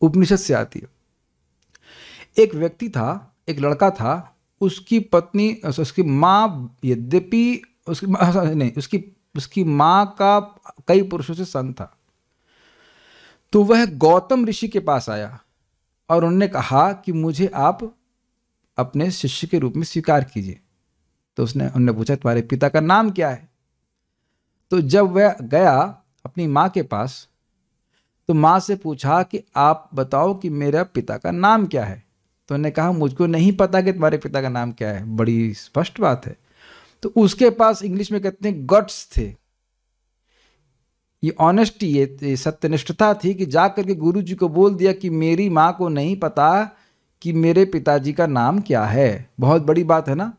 उपनिषद से आती है। एक व्यक्ति था, एक लड़का था, उसकी पत्नी, उसकी माँ, यद्यपि उसकी नहीं, उसकी माँ का कई पुरुषों से संग था। तो वह गौतम ऋषि के पास आया और उन्होंने कहा कि मुझे आप अपने शिष्य के रूप में स्वीकार कीजिए। तो उन्होंने पूछा तुम्हारे पिता का नाम क्या है? तो जब वह गया अपनी माँ के पास, तो माँ से पूछा कि आप बताओ कि मेरा पिता का नाम क्या है। तो उन्होंने कहा मुझको नहीं पता कि तुम्हारे पिता का नाम क्या है। बड़ी स्पष्ट बात है। तो उसके पास इंग्लिश में कहते हैं गट्स थे, ये ऑनेस्टी, ये सत्यनिष्ठता थी कि जाकर के गुरु जी को बोल दिया कि मेरी माँ को नहीं पता कि मेरे पिताजी का नाम क्या है। बहुत बड़ी बात है ना।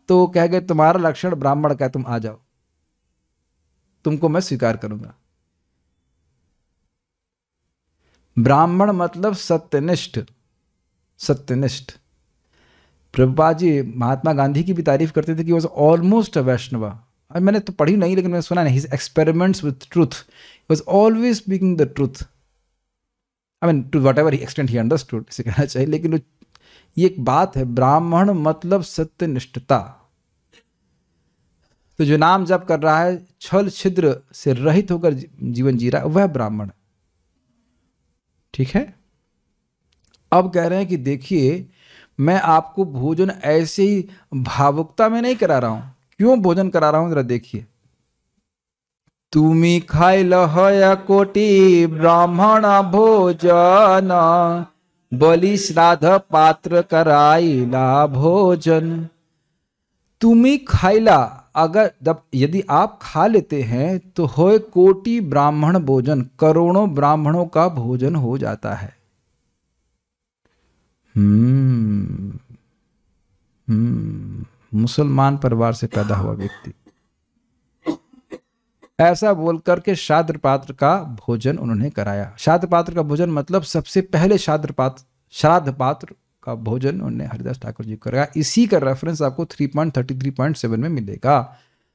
तो वो कह गए तुम्हारा लक्षण ब्राह्मण का है, तुम आ जाओ, तुमको मैं स्वीकार करूंगा। ब्राह्मण मतलब सत्यनिष्ठ, सत्यनिष्ठ। प्रभुपाद जी महात्मा गांधी की भी तारीफ करते थे कि वॉज ऑलमोस्ट अ वैष्णव। मैंने तो पढ़ी नहीं, लेकिन मैंने सुना नहीं, his experiments with truth, was always speaking the truth. I mean to whatever he extent he understood, इसे कहना चाहिए। लेकिन ये एक बात है, ब्राह्मण मतलब सत्यनिष्ठता। तो जो नाम जप कर रहा है, छल छिद्र से रहित होकर जीवन जी रहा है, वह ब्राह्मण। ठीक है। अब कह रहे हैं कि देखिए मैं आपको भोजन ऐसे ही भावुकता में नहीं करा रहा हूं। क्यों भोजन करा रहा हूं जरा देखिए। तुमी खाइल है कोटि ब्राह्मण भोजन, बलि श्राद्ध पात्र कराइला भोजन। तुमी खाइला, अगर यदि आप खा लेते हैं तो होय कोटि ब्राह्मण भोजन, करोड़ों ब्राह्मणों का भोजन हो जाता है। मुसलमान परिवार से पैदा हुआ व्यक्ति ऐसा बोलकर के श्राद्ध पात्र का भोजन उन्होंने कराया। श्राद्ध पात्र का भोजन मतलब सबसे पहले श्राद्ध पात्र का भोजन उन्होंने हरिदास ठाकुर जी को कराया। इसी का रेफरेंस आपको 3.33.7 में मिलेगा।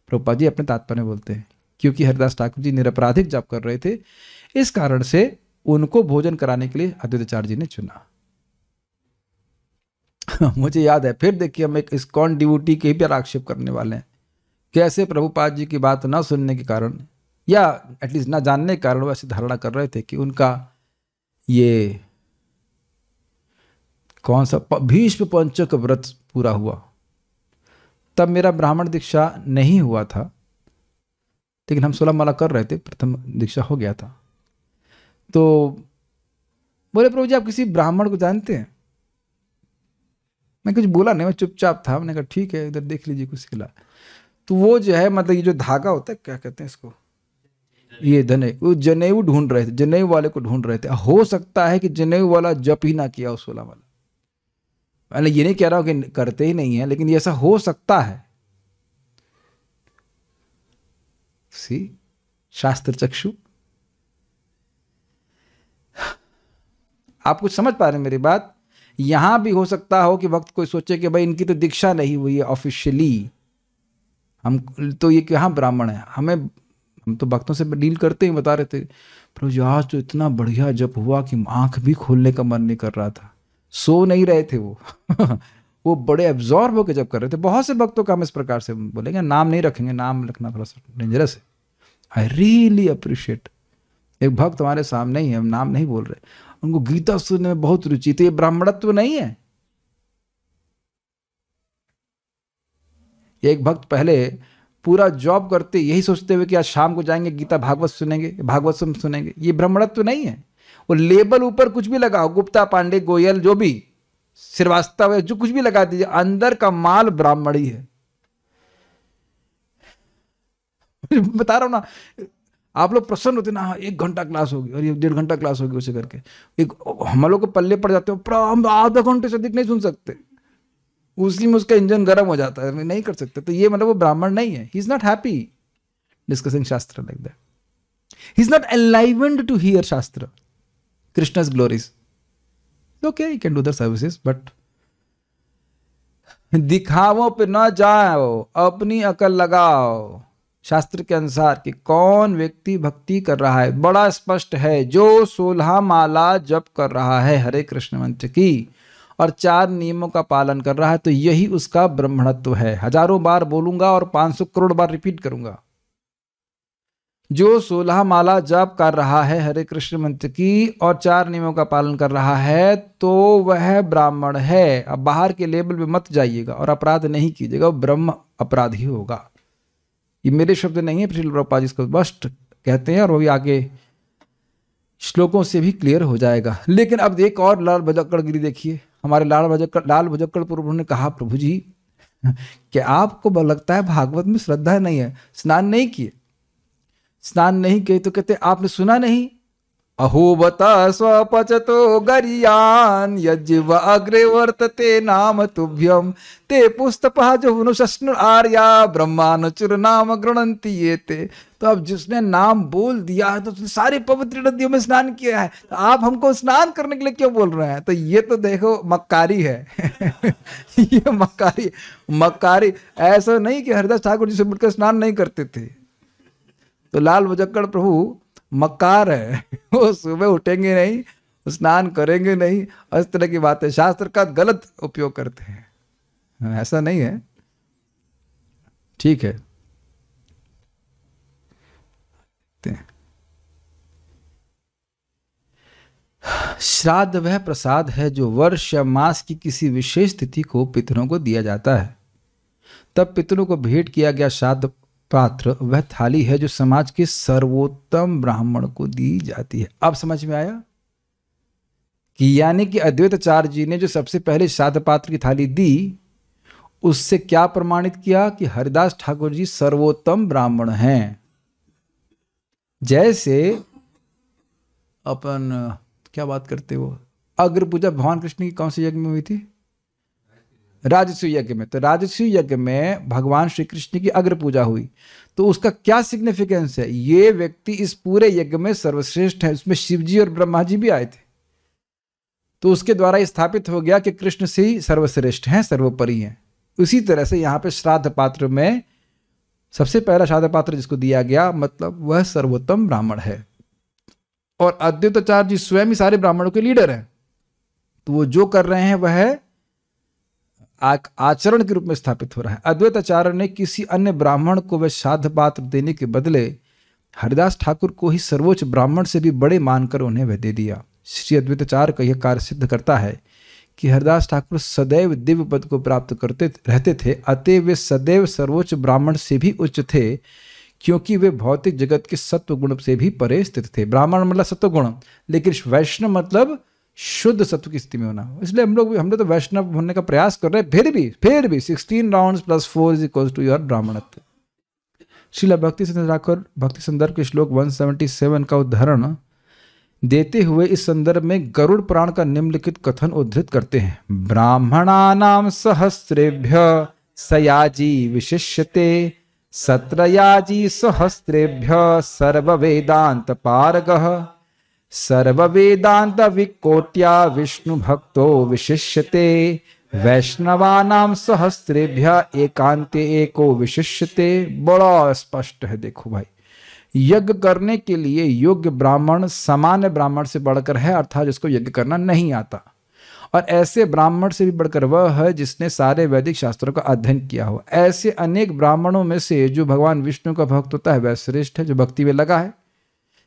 प्रभुपाद जी अपने तात्पर्य में बोलते हैं क्योंकि हरिदास ठाकुर जी निरपराधिक जाप कर रहे थे, इस कारण से उनको भोजन कराने के लिए अद्वैताचार्य जी ने चुना। मुझे याद है, फिर देखिए हम एक इस्कॉन डिवोटी के भी आक्षेप करने वाले हैं। कैसे प्रभुपाद जी की बात ना सुनने के कारण या एटलीस्ट ना जानने के कारण वैसे धारणा कर रहे थे कि उनका ये कौन सा भीष्म पंचक व्रत पूरा हुआ। तब मेरा ब्राह्मण दीक्षा नहीं हुआ था, लेकिन हम 16 माला कर रहे थे, प्रथम दीक्षा हो गया था। तो बोले प्रभु जी आप किसी ब्राह्मण को जानते हैं? मैं कुछ बोला नहीं, मैं चुपचाप था। मैंने कहा ठीक है, इधर देख लीजिए कुछ खिला। तो वो जो है मतलब ये जो धागा होता है, क्या कहते हैं इसको, ये वो जनेऊ ढूंढ रहे थे, जनेऊ वाले को ढूंढ रहे थे। हो सकता है कि जनेऊ वाला जप ही ना किया हो 16 वाला। मैंने ये नहीं कह रहा हूं कि करते ही नहीं है, लेकिन ये ऐसा हो सकता है। सी शास्त्र चक्षु। आप कुछ समझ पा रहे हैं मेरी बात? यहां भी हो सकता हो कि वक्त कोई सोचे कि भाई इनकी तो दीक्षा नहीं हुई है ऑफिशियली, हम तो ये कहाँ ब्राह्मण है। हम तो भक्तों से डील करते ही बता रहे थे प्रभु जी आज तो इतना बढ़िया जप हुआ कि आंख भी खोलने का मन नहीं कर रहा था, सो नहीं रहे थे वो वो बड़े एब्जॉर्ब होकर जप कर रहे थे। बहुत से भक्तों का हम इस प्रकार से बोलेंगे, नाम नहीं रखेंगे, नाम रखना थोड़ा सा डेंजरस है। आई रियली अप्रिशिएट, एक भक्त हमारे सामने ही है, हम नाम नहीं बोल रहे, उनको गीता सुनने में बहुत रुचि। तो ये ब्राह्मणत्व नहीं है। एक भक्त पहले पूरा जॉब करते यही सोचते हुए कि आज शाम को जाएंगे गीता भागवत सुनेंगे, भागवत सुनेंगे। ये ब्राह्मणत्व तो नहीं है। वो लेबल ऊपर कुछ भी लगाओ, गुप्ता, पांडे, गोयल, जो भी, श्रीवास्तव है, जो कुछ भी लगा दीजिए, अंदर का माल ब्राह्मणी है। बता रहा हूं ना, आप लोग प्रसन्न होते ना, 1 घंटा क्लास होगी और ये 1.5 घंटा क्लास होगी, उसे करके एक हम लोग को पल्ले पड़ जाते हो, हम आधा घंटे से अधिक नहीं सुन सकते, उसी में उसका इंजन गर्म हो जाता है, नहीं कर सकते। तो ये मतलब वो ब्राह्मण नहीं है। He is not happy discussing shastra like that, he is not enlivened to hear shastra, Krishna's glories. Okay, you can do the services, but दिखावों पे ना जाओ, अपनी अकल लगाओ शास्त्र के अनुसार कि कौन व्यक्ति भक्ति कर रहा है। बड़ा स्पष्ट है, जो 16 माला जप कर रहा है हरे कृष्ण मंत्र की और 4 नियमों का पालन कर रहा है, तो यही उसका ब्रह्मणत्व है। हजारों बार बोलूंगा और 500 करोड़ बार रिपीट करूंगा। जो 16 माला जप कर रहा है हरे कृष्ण मंत्र की और 4 नियमों का पालन कर रहा है, तो वह ब्राह्मण है। अब बाहर के लेबल में मत जाइएगा और अपराध नहीं कीजिएगा, वो ब्रह्म अपराधी होगा। ये मेरे शब्द नहीं है, श्रील प्रभुपाद जी इसको स्पष्ट कहते हैं और वो भी आगे श्लोकों से भी क्लियर हो जाएगा। लेकिन अब एक और लाल भजक्कड़ गिरी देखिए। हमारे लाल भजक्कड़ प्रभु ने कहा, प्रभु जी कि आपको लगता है भागवत में श्रद्धा नहीं है, स्नान नहीं किए, स्नान नहीं किए तो कहते आपने सुना नहीं, अहोबत स्वपचतो गरियान यज्व अग्रे वर्तते नाम तुभ्यम ते पुस्तपः जुहुनुशस्नु आर्या ब्रह्मानुचुर नाम गृणन्ति ये ते। तो अब जिसने नाम बोल दिया है तो सारी पवित्र नदियों में स्नान किया है, तो आप हमको स्नान करने के लिए क्यों बोल रहे हैं? तो ये तो देखो मक्कारी है। ये मक्कारी ऐसा नहीं कि हरिदास ठाकुर जी से मिलकर स्नान नहीं करते थे। तो लाल भजक्कड़ प्रभु मक्कार है, वो सुबह उठेंगे नहीं, स्नान करेंगे नहीं, इस तरह की बातें शास्त्र का गलत उपयोग करते हैं। ऐसा नहीं है, ठीक है। श्राद्ध वह प्रसाद है जो वर्ष या मास की किसी विशेष तिथि को पितरों को दिया जाता है। तब पितरों को भेंट किया गया श्राद्ध पात्र वह थाली है जो समाज के सर्वोत्तम ब्राह्मण को दी जाती है। अब समझ में आया कि यानी कि अद्वैताचार्य जी ने जो सबसे पहले श्राद्ध पात्र की थाली दी, उससे क्या प्रमाणित किया कि हरिदास ठाकुर जी सर्वोत्तम ब्राह्मण हैं। जैसे अपन क्या बात करते वो अग्र पूजा भगवान कृष्ण की कौन से यज्ञ में हुई थी? राजस्व यज्ञ में। तो राजस्व यज्ञ में भगवान श्री कृष्ण की अग्र पूजा हुई, तो उसका क्या सिग्निफिकेंस है? ये व्यक्ति इस पूरे यज्ञ में सर्वश्रेष्ठ है। उसमें शिव जी और ब्रह्मा जी भी आए थे, तो उसके द्वारा स्थापित हो गया कि कृष्ण से ही सर्वश्रेष्ठ हैं, सर्वोपरि हैं। उसी तरह से यहाँ पे श्राद्ध पात्र में सबसे पहला श्राद्ध पात्र जिसको दिया गया, मतलब वह सर्वोत्तम ब्राह्मण है। और अद्वैताचार्य जी स्वयं ही सारे ब्राह्मणों के लीडर हैं, तो वो जो कर रहे हैं वह आचरण के रूप में स्थापित हो रहा है। अद्वैताचार्य ने किसी अन्य ब्राह्मण को वह श्राद्ध पात्र देने के बदले हरिदास ठाकुर को ही सर्वोच्च ब्राह्मण से भी बड़े मानकर उन्हें वह दे दिया। श्री अद्वैताचार्य का यह कार्य सिद्ध करता है कि हरिदास ठाकुर सदैव दिव्य पद को प्राप्त करते रहते थे, अतः वे सदैव सर्वोच्च ब्राह्मण से भी उच्च थे, क्योंकि वे भौतिक जगत के सत्व गुण से भी परे स्थित थे। ब्राह्मण मतलब सत्व गुण, लेकिन वैष्णव मतलब शुद्ध सत्व की स्थिति में होना। इसलिए हम लोग तो वैष्णव होने का प्रयास कर रहे हैं, फिर भी 16 rounds plus 4 is equal to your ब्राह्मणत्व। श्रील भक्ति ठाकुर भक्ति संदर्भ के श्लोक 177 का उदाहरण देते हुए इस संदर्भ में गरुड़ पुराण का निम्नलिखित कथन उद्धृत करते हैं। ब्राह्मणानाम सहस्रेभ्य सयाजी विशिष्यते सत्रयाजी सहस्रेभ्य सर्व वेदांत पारगः सर्व वेदांत विकोट्या विष्णु भक्तो विशिष्यते वैष्णवानाम सहस्रेभ्य एकांते एको विशिष्यते। बड़ा स्पष्ट है, देखो भाई, यज्ञ करने के लिए योग्य ब्राह्मण सामान्य ब्राह्मण से बढ़कर है, अर्थात जिसको यज्ञ करना नहीं आता, और ऐसे ब्राह्मण से भी बढ़कर वह है जिसने सारे वैदिक शास्त्रों का अध्ययन किया हो। ऐसे अनेक ब्राह्मणों में से जो भगवान विष्णु का भक्त होता है वह श्रेष्ठ है, जो भक्ति में लगा है।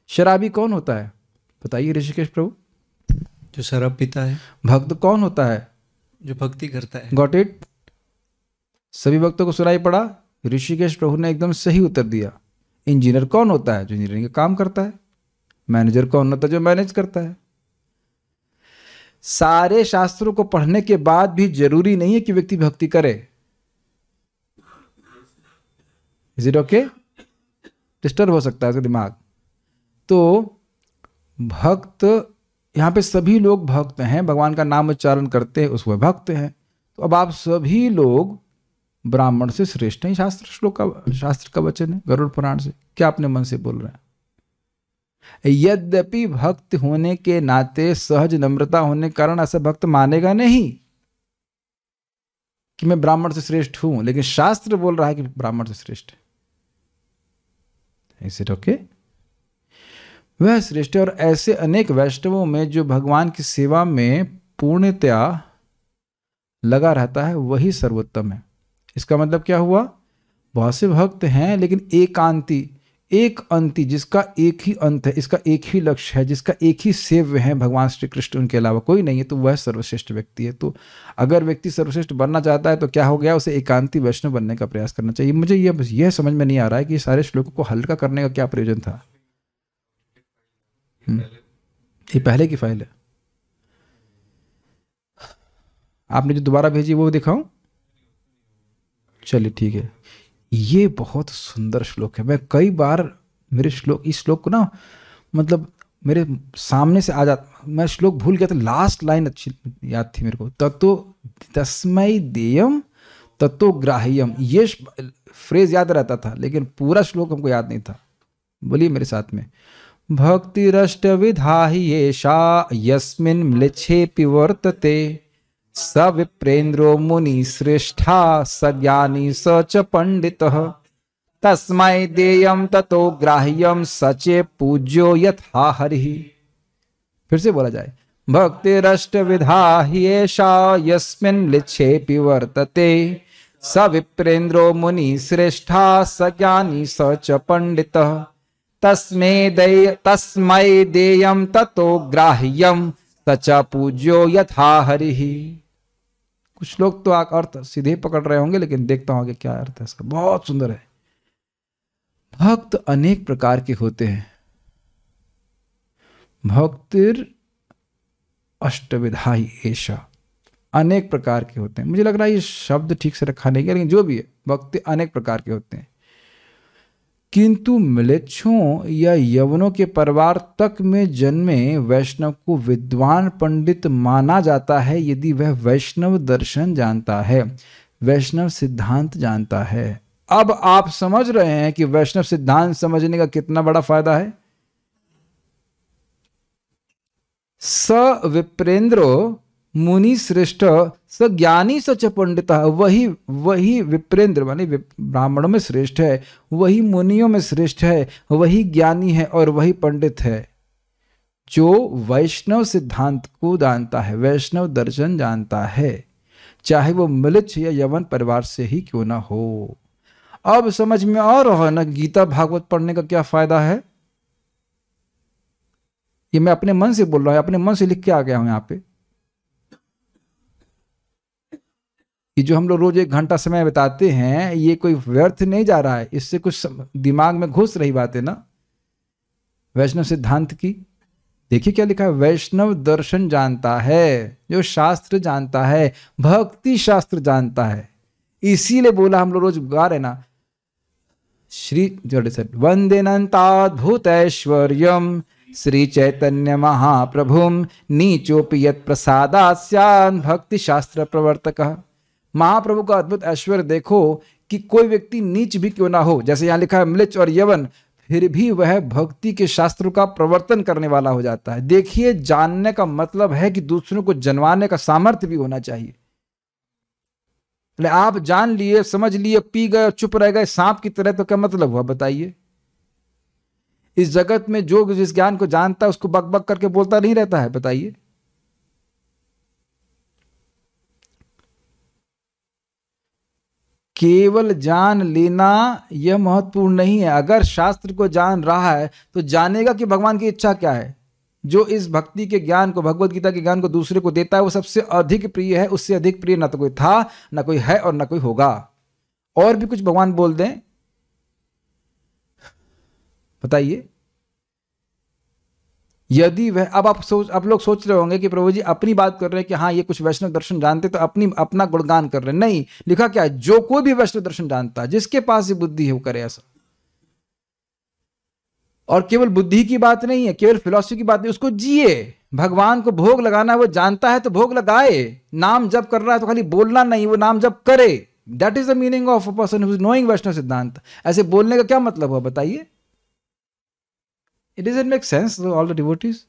शराबी कौन होता है बताइए ऋषिकेश प्रभु? जो शराब पीता है। भक्त कौन होता है? जो भक्ति करता है। Got it? सभी भक्तों को सुनाई पड़ा? ऋषिकेश प्रभु ने एकदम सही उत्तर दिया। इंजीनियर कौन होता है? जो इंजीनियरिंग का काम करता है। मैनेजर कौन होता है? जो मैनेज करता है। सारे शास्त्रों को पढ़ने के बाद भी जरूरी नहीं है कि व्यक्ति भक्ति करे। Is it okay? डिस्टर्ब हो सकता है उसका दिमाग। तो भक्त, यहां पे सभी लोग भक्त हैं, भगवान का नाम उच्चारण करते हैं, उसमें भक्त हैं। तो अब आप सभी लोग ब्राह्मण से श्रेष्ठ हैं। शास्त्र का वचन है गरुड़ पुराण से। क्या अपने मन से बोल रहे हैं? यद्यपि भक्त होने के नाते, सहज नम्रता होने के कारण ऐसा भक्त मानेगा नहीं कि मैं ब्राह्मण से श्रेष्ठ हूं, लेकिन शास्त्र बोल रहा है कि ब्राह्मण से श्रेष्ठ है। Is it okay? वह श्रेष्ठ है। और ऐसे अनेक वैष्णवों में जो भगवान की सेवा में पूर्णतया लगा रहता है, वही सर्वोत्तम है। इसका मतलब क्या हुआ? बहुत से भक्त हैं लेकिन एक अंति, जिसका एक ही अंत है, इसका एक ही लक्ष्य है, जिसका एक ही सेव्य है भगवान श्री कृष्ण, उनके अलावा कोई नहीं है, तो वह सर्वश्रेष्ठ व्यक्ति है। तो अगर व्यक्ति सर्वश्रेष्ठ बनना चाहता है तो क्या हो गया? उसे एकांती वैष्णव बनने का प्रयास करना चाहिए। मुझे यह समझ में नहीं आ रहा है कि सारे श्लोकों को हल्का करने का क्या प्रयोजन था। ये पहले की फाइल है। आपने जो दोबारा भेजी वो दिखाऊं? चलिए ठीक है। ये बहुत सुंदर श्लोक है। मैं कई बार इस श्लोक को ना, मतलब मेरे सामने से आ जाता, मैं श्लोक भूल गया था। लास्ट लाइन अच्छी याद थी मेरे को, ततो तस्मै देयम ततो ग्राह्यम। ये फ्रेज याद रहता था, लेकिन पूरा श्लोक हमको याद नहीं था। बोलिए मेरे साथ में। भक्तिरष्टविधा हि एषा यस्मिन् म्लेच्छेऽपि वर्तते, स विप्रेन्द्रो मुनि श्रेष्ठा स ज्ञानी स च पंडितः, तस्मै देयं ततो ग्राह्यं स च पूज्यो यथा हरिः। फिर से बोला जाए। भक्तिरष्टविधा हि एषा यस्मिन् म्लेच्छेऽपि वर्तते, स विप्रेन्द्रो मुनि श्रेष्ठा स ज्ञानी स च पंडितः, तस्मै देयं ततो ग्राह्यं स च पूज्यो यथा हरिः। कुछ लोग तो अर्थ सीधे पकड़ रहे होंगे, लेकिन देखता हूं कि क्या अर्थ है इसका। बहुत सुंदर है। भक्त अनेक प्रकार के होते हैं। भक्तिर अष्टविधा एषा, अनेक प्रकार के होते हैं। मुझे लग रहा है ये शब्द ठीक से रखा नहीं गया, लेकिन जो भी है, भक्ति अनेक प्रकार के होते हैं। किंतु म्लेच्छों या यवनों के परिवार तक में जन्मे वैष्णव को विद्वान पंडित माना जाता है यदि वह वैष्णव दर्शन जानता है, वैष्णव सिद्धांत जानता है। अब आप समझ रहे हैं कि वैष्णव सिद्धांत समझने का कितना बड़ा फायदा है। स विप्रेंद्रो मुनि श्रेष्ठ स ज्ञानी सच पंडित। वही विप्रेंद्र माने ब्राह्मणों में श्रेष्ठ है, वही मुनियों में श्रेष्ठ है, वही ज्ञानी है और वही पंडित है जो वैष्णव सिद्धांत को जानता है, वैष्णव दर्शन जानता है, चाहे वो म्लेच्छ या यवन परिवार से ही क्यों ना हो। अब समझ में आ रहा है ना गीता भागवत पढ़ने का क्या फायदा है। ये मैं अपने मन से बोल रहा हूं, अपने मन से लिख के आ गया हूं यहां पे। ये जो हम लोग रोज 1 घंटा समय बिताते हैं, ये कोई व्यर्थ नहीं जा रहा है। इससे कुछ दिमाग में घुस रही बात है ना वैष्णव सिद्धांत की। देखिए क्या लिखा है। वैष्णव दर्शन जानता है, जो शास्त्र जानता है, भक्ति शास्त्र जानता है। इसीलिए बोला हम लोग रोज गा रहे ना, श्री वंदेनंताद्भुत ऐश्वर्यम श्री चैतन्य महाप्रभुम नीचोपि यत् प्रसादात् स्यात् भक्ति शास्त्र प्रवर्तकः। महाप्रभु का अद्भुत ऐश्वर्य देखो कि कोई व्यक्ति नीच भी क्यों ना हो, जैसे यहां लिखा है म्लेच्छ और यवन, फिर भी वह भक्ति के शास्त्रों का प्रवर्तन करने वाला हो जाता है। देखिए, जानने का मतलब है कि दूसरों को जनवाने का सामर्थ्य भी होना चाहिए। आप जान लिए, समझ लिए, पी गए और चुप रह गए सांप की तरह, तो क्या मतलब हुआ बताइए। इस जगत में जो जिस ज्ञान को जानता है उसको बक बक करके बोलता नहीं रहता है, बताइए। केवल जान लेना यह महत्वपूर्ण नहीं है। अगर शास्त्र को जान रहा है तो जानेगा कि भगवान की इच्छा क्या है। जो इस भक्ति के ज्ञान को, भगवत गीता के ज्ञान को दूसरे को देता है, वो सबसे अधिक प्रिय है। उससे अधिक प्रिय ना तो कोई था, ना कोई है और ना कोई होगा। और भी कुछ भगवान बोल दें, बताइए। यदि वह, अब आप लोग सोच रहे होंगे कि प्रभु जी अपनी बात कर रहे हैं कि हाँ ये कुछ वैष्णव दर्शन जानते तो अपना गुणगान कर रहे हैं। नहीं, लिखा क्या है, जो कोई भी वैष्णव दर्शन जानता है, जिसके पास ये बुद्धि है वो करे ऐसा। और केवल बुद्धि की बात नहीं है, केवल फिलॉसफी की बात नहीं, उसको जिए। भगवान को भोग लगाना है, वो जानता है तो भोग लगाए। नाम जप कर रहा है तो खाली बोलना नहीं, वो नाम जप करे। That is the meaning of a person who is knowing Vaishnava siddhanta. ऐसे बोलने का क्या मतलब हुआ, बताइए। It doesn't make sense all the devotees.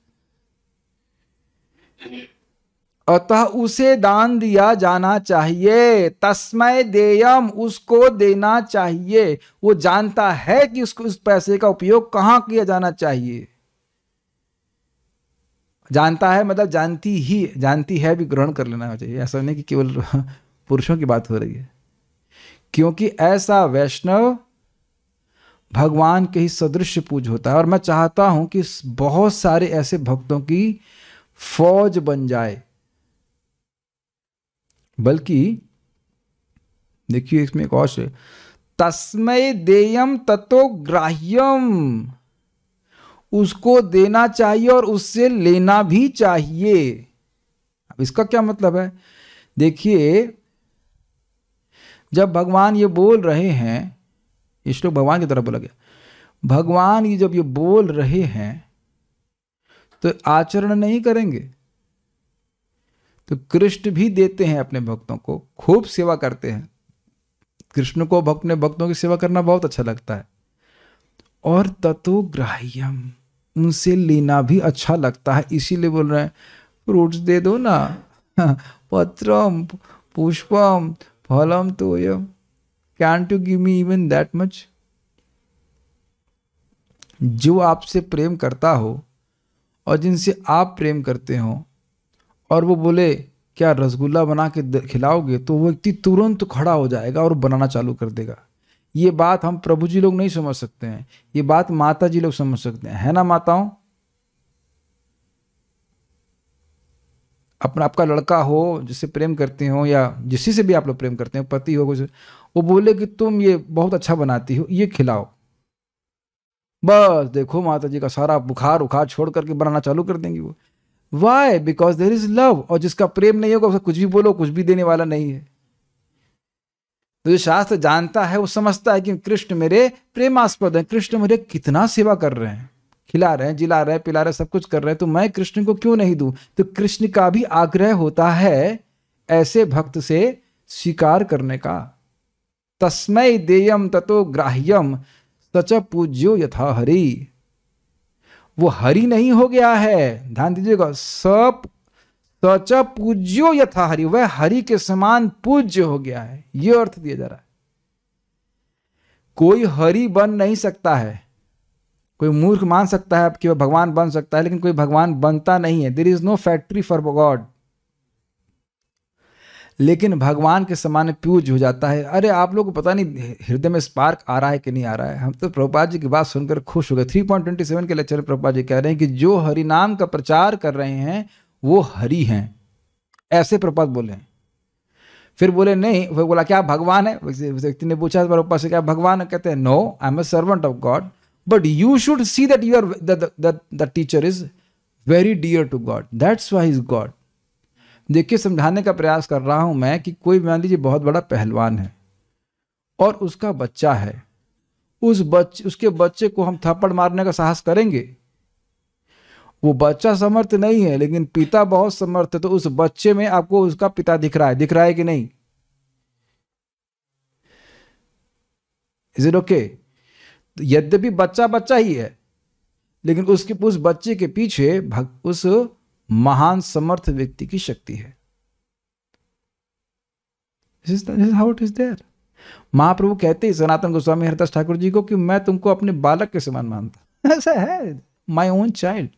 अतः उसे दान दिया जाना चाहिए, तस्मै देयम, उसको देना चाहिए। वो जानता है कि उसको उस पैसे का उपयोग कहां किया जाना चाहिए। जानता है मतलब जानती है भी ग्रहण कर लेना चाहिए। ऐसा नहीं कि केवल पुरुषों की बात हो रही है, क्योंकि ऐसा वैष्णव भगवान के ही सदृश पूज होता है। और मैं चाहता हूं कि बहुत सारे ऐसे भक्तों की फौज बन जाए। बल्कि देखिए इसमें एक और है, तस्मै देयम ततो ग्राह्यम, उसको देना चाहिए और उससे लेना भी चाहिए। अब इसका क्या मतलब है, देखिए जब भगवान ये बोल रहे हैं, ये श्लोक भगवान की तरफ बोला गया, भगवान ये जब ये बोल रहे हैं तो आचरण नहीं करेंगे। तो कृष्ण भी देते हैं अपने भक्तों को, खूब सेवा करते हैं। कृष्ण को अपने भक्तों की सेवा करना बहुत अच्छा लगता है। और ततो ग्राह्यम, उनसे लेना भी अच्छा लगता है। इसीलिए बोल रहे हैं फ्रूट्स दे दो ना, पत्रम पुष्पम फलम तोयम, can't you give me even that much. जो आपसे प्रेम करता हो और जिनसे आप प्रेम करते हो और वो बोले क्या रसगुल्ला बना के खिलाओगे, तो वो व्यक्ति तुरंत खड़ा हो जाएगा और बनाना चालू कर देगा। ये बात हम प्रभु जी लोग नहीं समझ सकते हैं, ये बात माता जी लोग समझ सकते हैं, है ना माताओं। अपना आपका लड़का हो जिससे प्रेम करते हो, या जिसी से भी आप लोग प्रेम करते हो, पति हो, वो बोले कि तुम ये बहुत अच्छा बनाती हो, ये खिलाओ, बस देखो माता जी का सारा बुखार उखार छोड़ करके बनाना चालू कर देंगी वो। Why? Because there is love. और जिसका प्रेम नहीं होगा उसे कुछ भी बोलो, कुछ भी देने वाला नहीं है। तो जो शास्त्र जानता है वो समझता है कि कृष्ण मेरे प्रेमास्पद हैं, कृष्ण मेरे कितना सेवा कर रहे हैं, खिला रहे हैं, जिला रहे हैं, पिला रहे हैं, सब कुछ कर रहे हैं, तो मैं कृष्ण को क्यों नहीं दूं। तो कृष्ण का भी आग्रह होता है ऐसे भक्त से स्वीकार करने का। तस्मै देयम ततो ग्राह्यम सच पूज्यो यथा हरि। वो हरि नहीं हो गया है, ध्यान दीजिएगा, सच पूज्यो यथा हरि, वह हरि के समान पूज्य हो गया है, यह अर्थ दिया जा रहा है। कोई हरि बन नहीं सकता है, कोई मूर्ख मान सकता है कि वह भगवान बन सकता है, लेकिन कोई भगवान बनता नहीं है। There is no factory for God. लेकिन भगवान के समान पूज्य हो जाता है। अरे आप लोग को पता नहीं हृदय में स्पार्क आ रहा है कि नहीं आ रहा है। हम तो प्रभुपाद जी की बात सुनकर खुश हो गए। 3.27 के लेक्चर में प्रभुपाद जी कह रहे हैं कि जो हरि नाम का प्रचार कर रहे हैं वो हरि हैं, ऐसे प्रभुपाद बोले हैं। फिर बोले नहीं, वो बोला क्या भगवान है, व्यक्ति ने पूछा प्रभुपाद से क्या भगवान है, कहते हैं no, I am a servant of God, but you should see that you are the teacher is very dear to God, that's why is God. देखिए समझाने का प्रयास कर रहा हूं मैं कि कोई मान लीजिए बहुत बड़ा पहलवान है और उसका बच्चा है, उसके बच्चे को हम थप्पड़ मारने का साहस करेंगे? वो बच्चा समर्थ नहीं है लेकिन पिता बहुत समर्थ है, तो उस बच्चे में आपको उसका पिता दिख रहा है कि नहीं? Is it okay? यद्यपि बच्चा बच्चा ही है, लेकिन उस बच्चे के पीछे उस महान समर्थ व्यक्ति की शक्ति है। This is how it is there. महाप्रभु कहते हैं सनातन गोस्वामी हरिदास ठाकुर जी को कि मैं तुमको अपने बालक के समान मानता, ऐसा है, माई ओन चाइल्ड।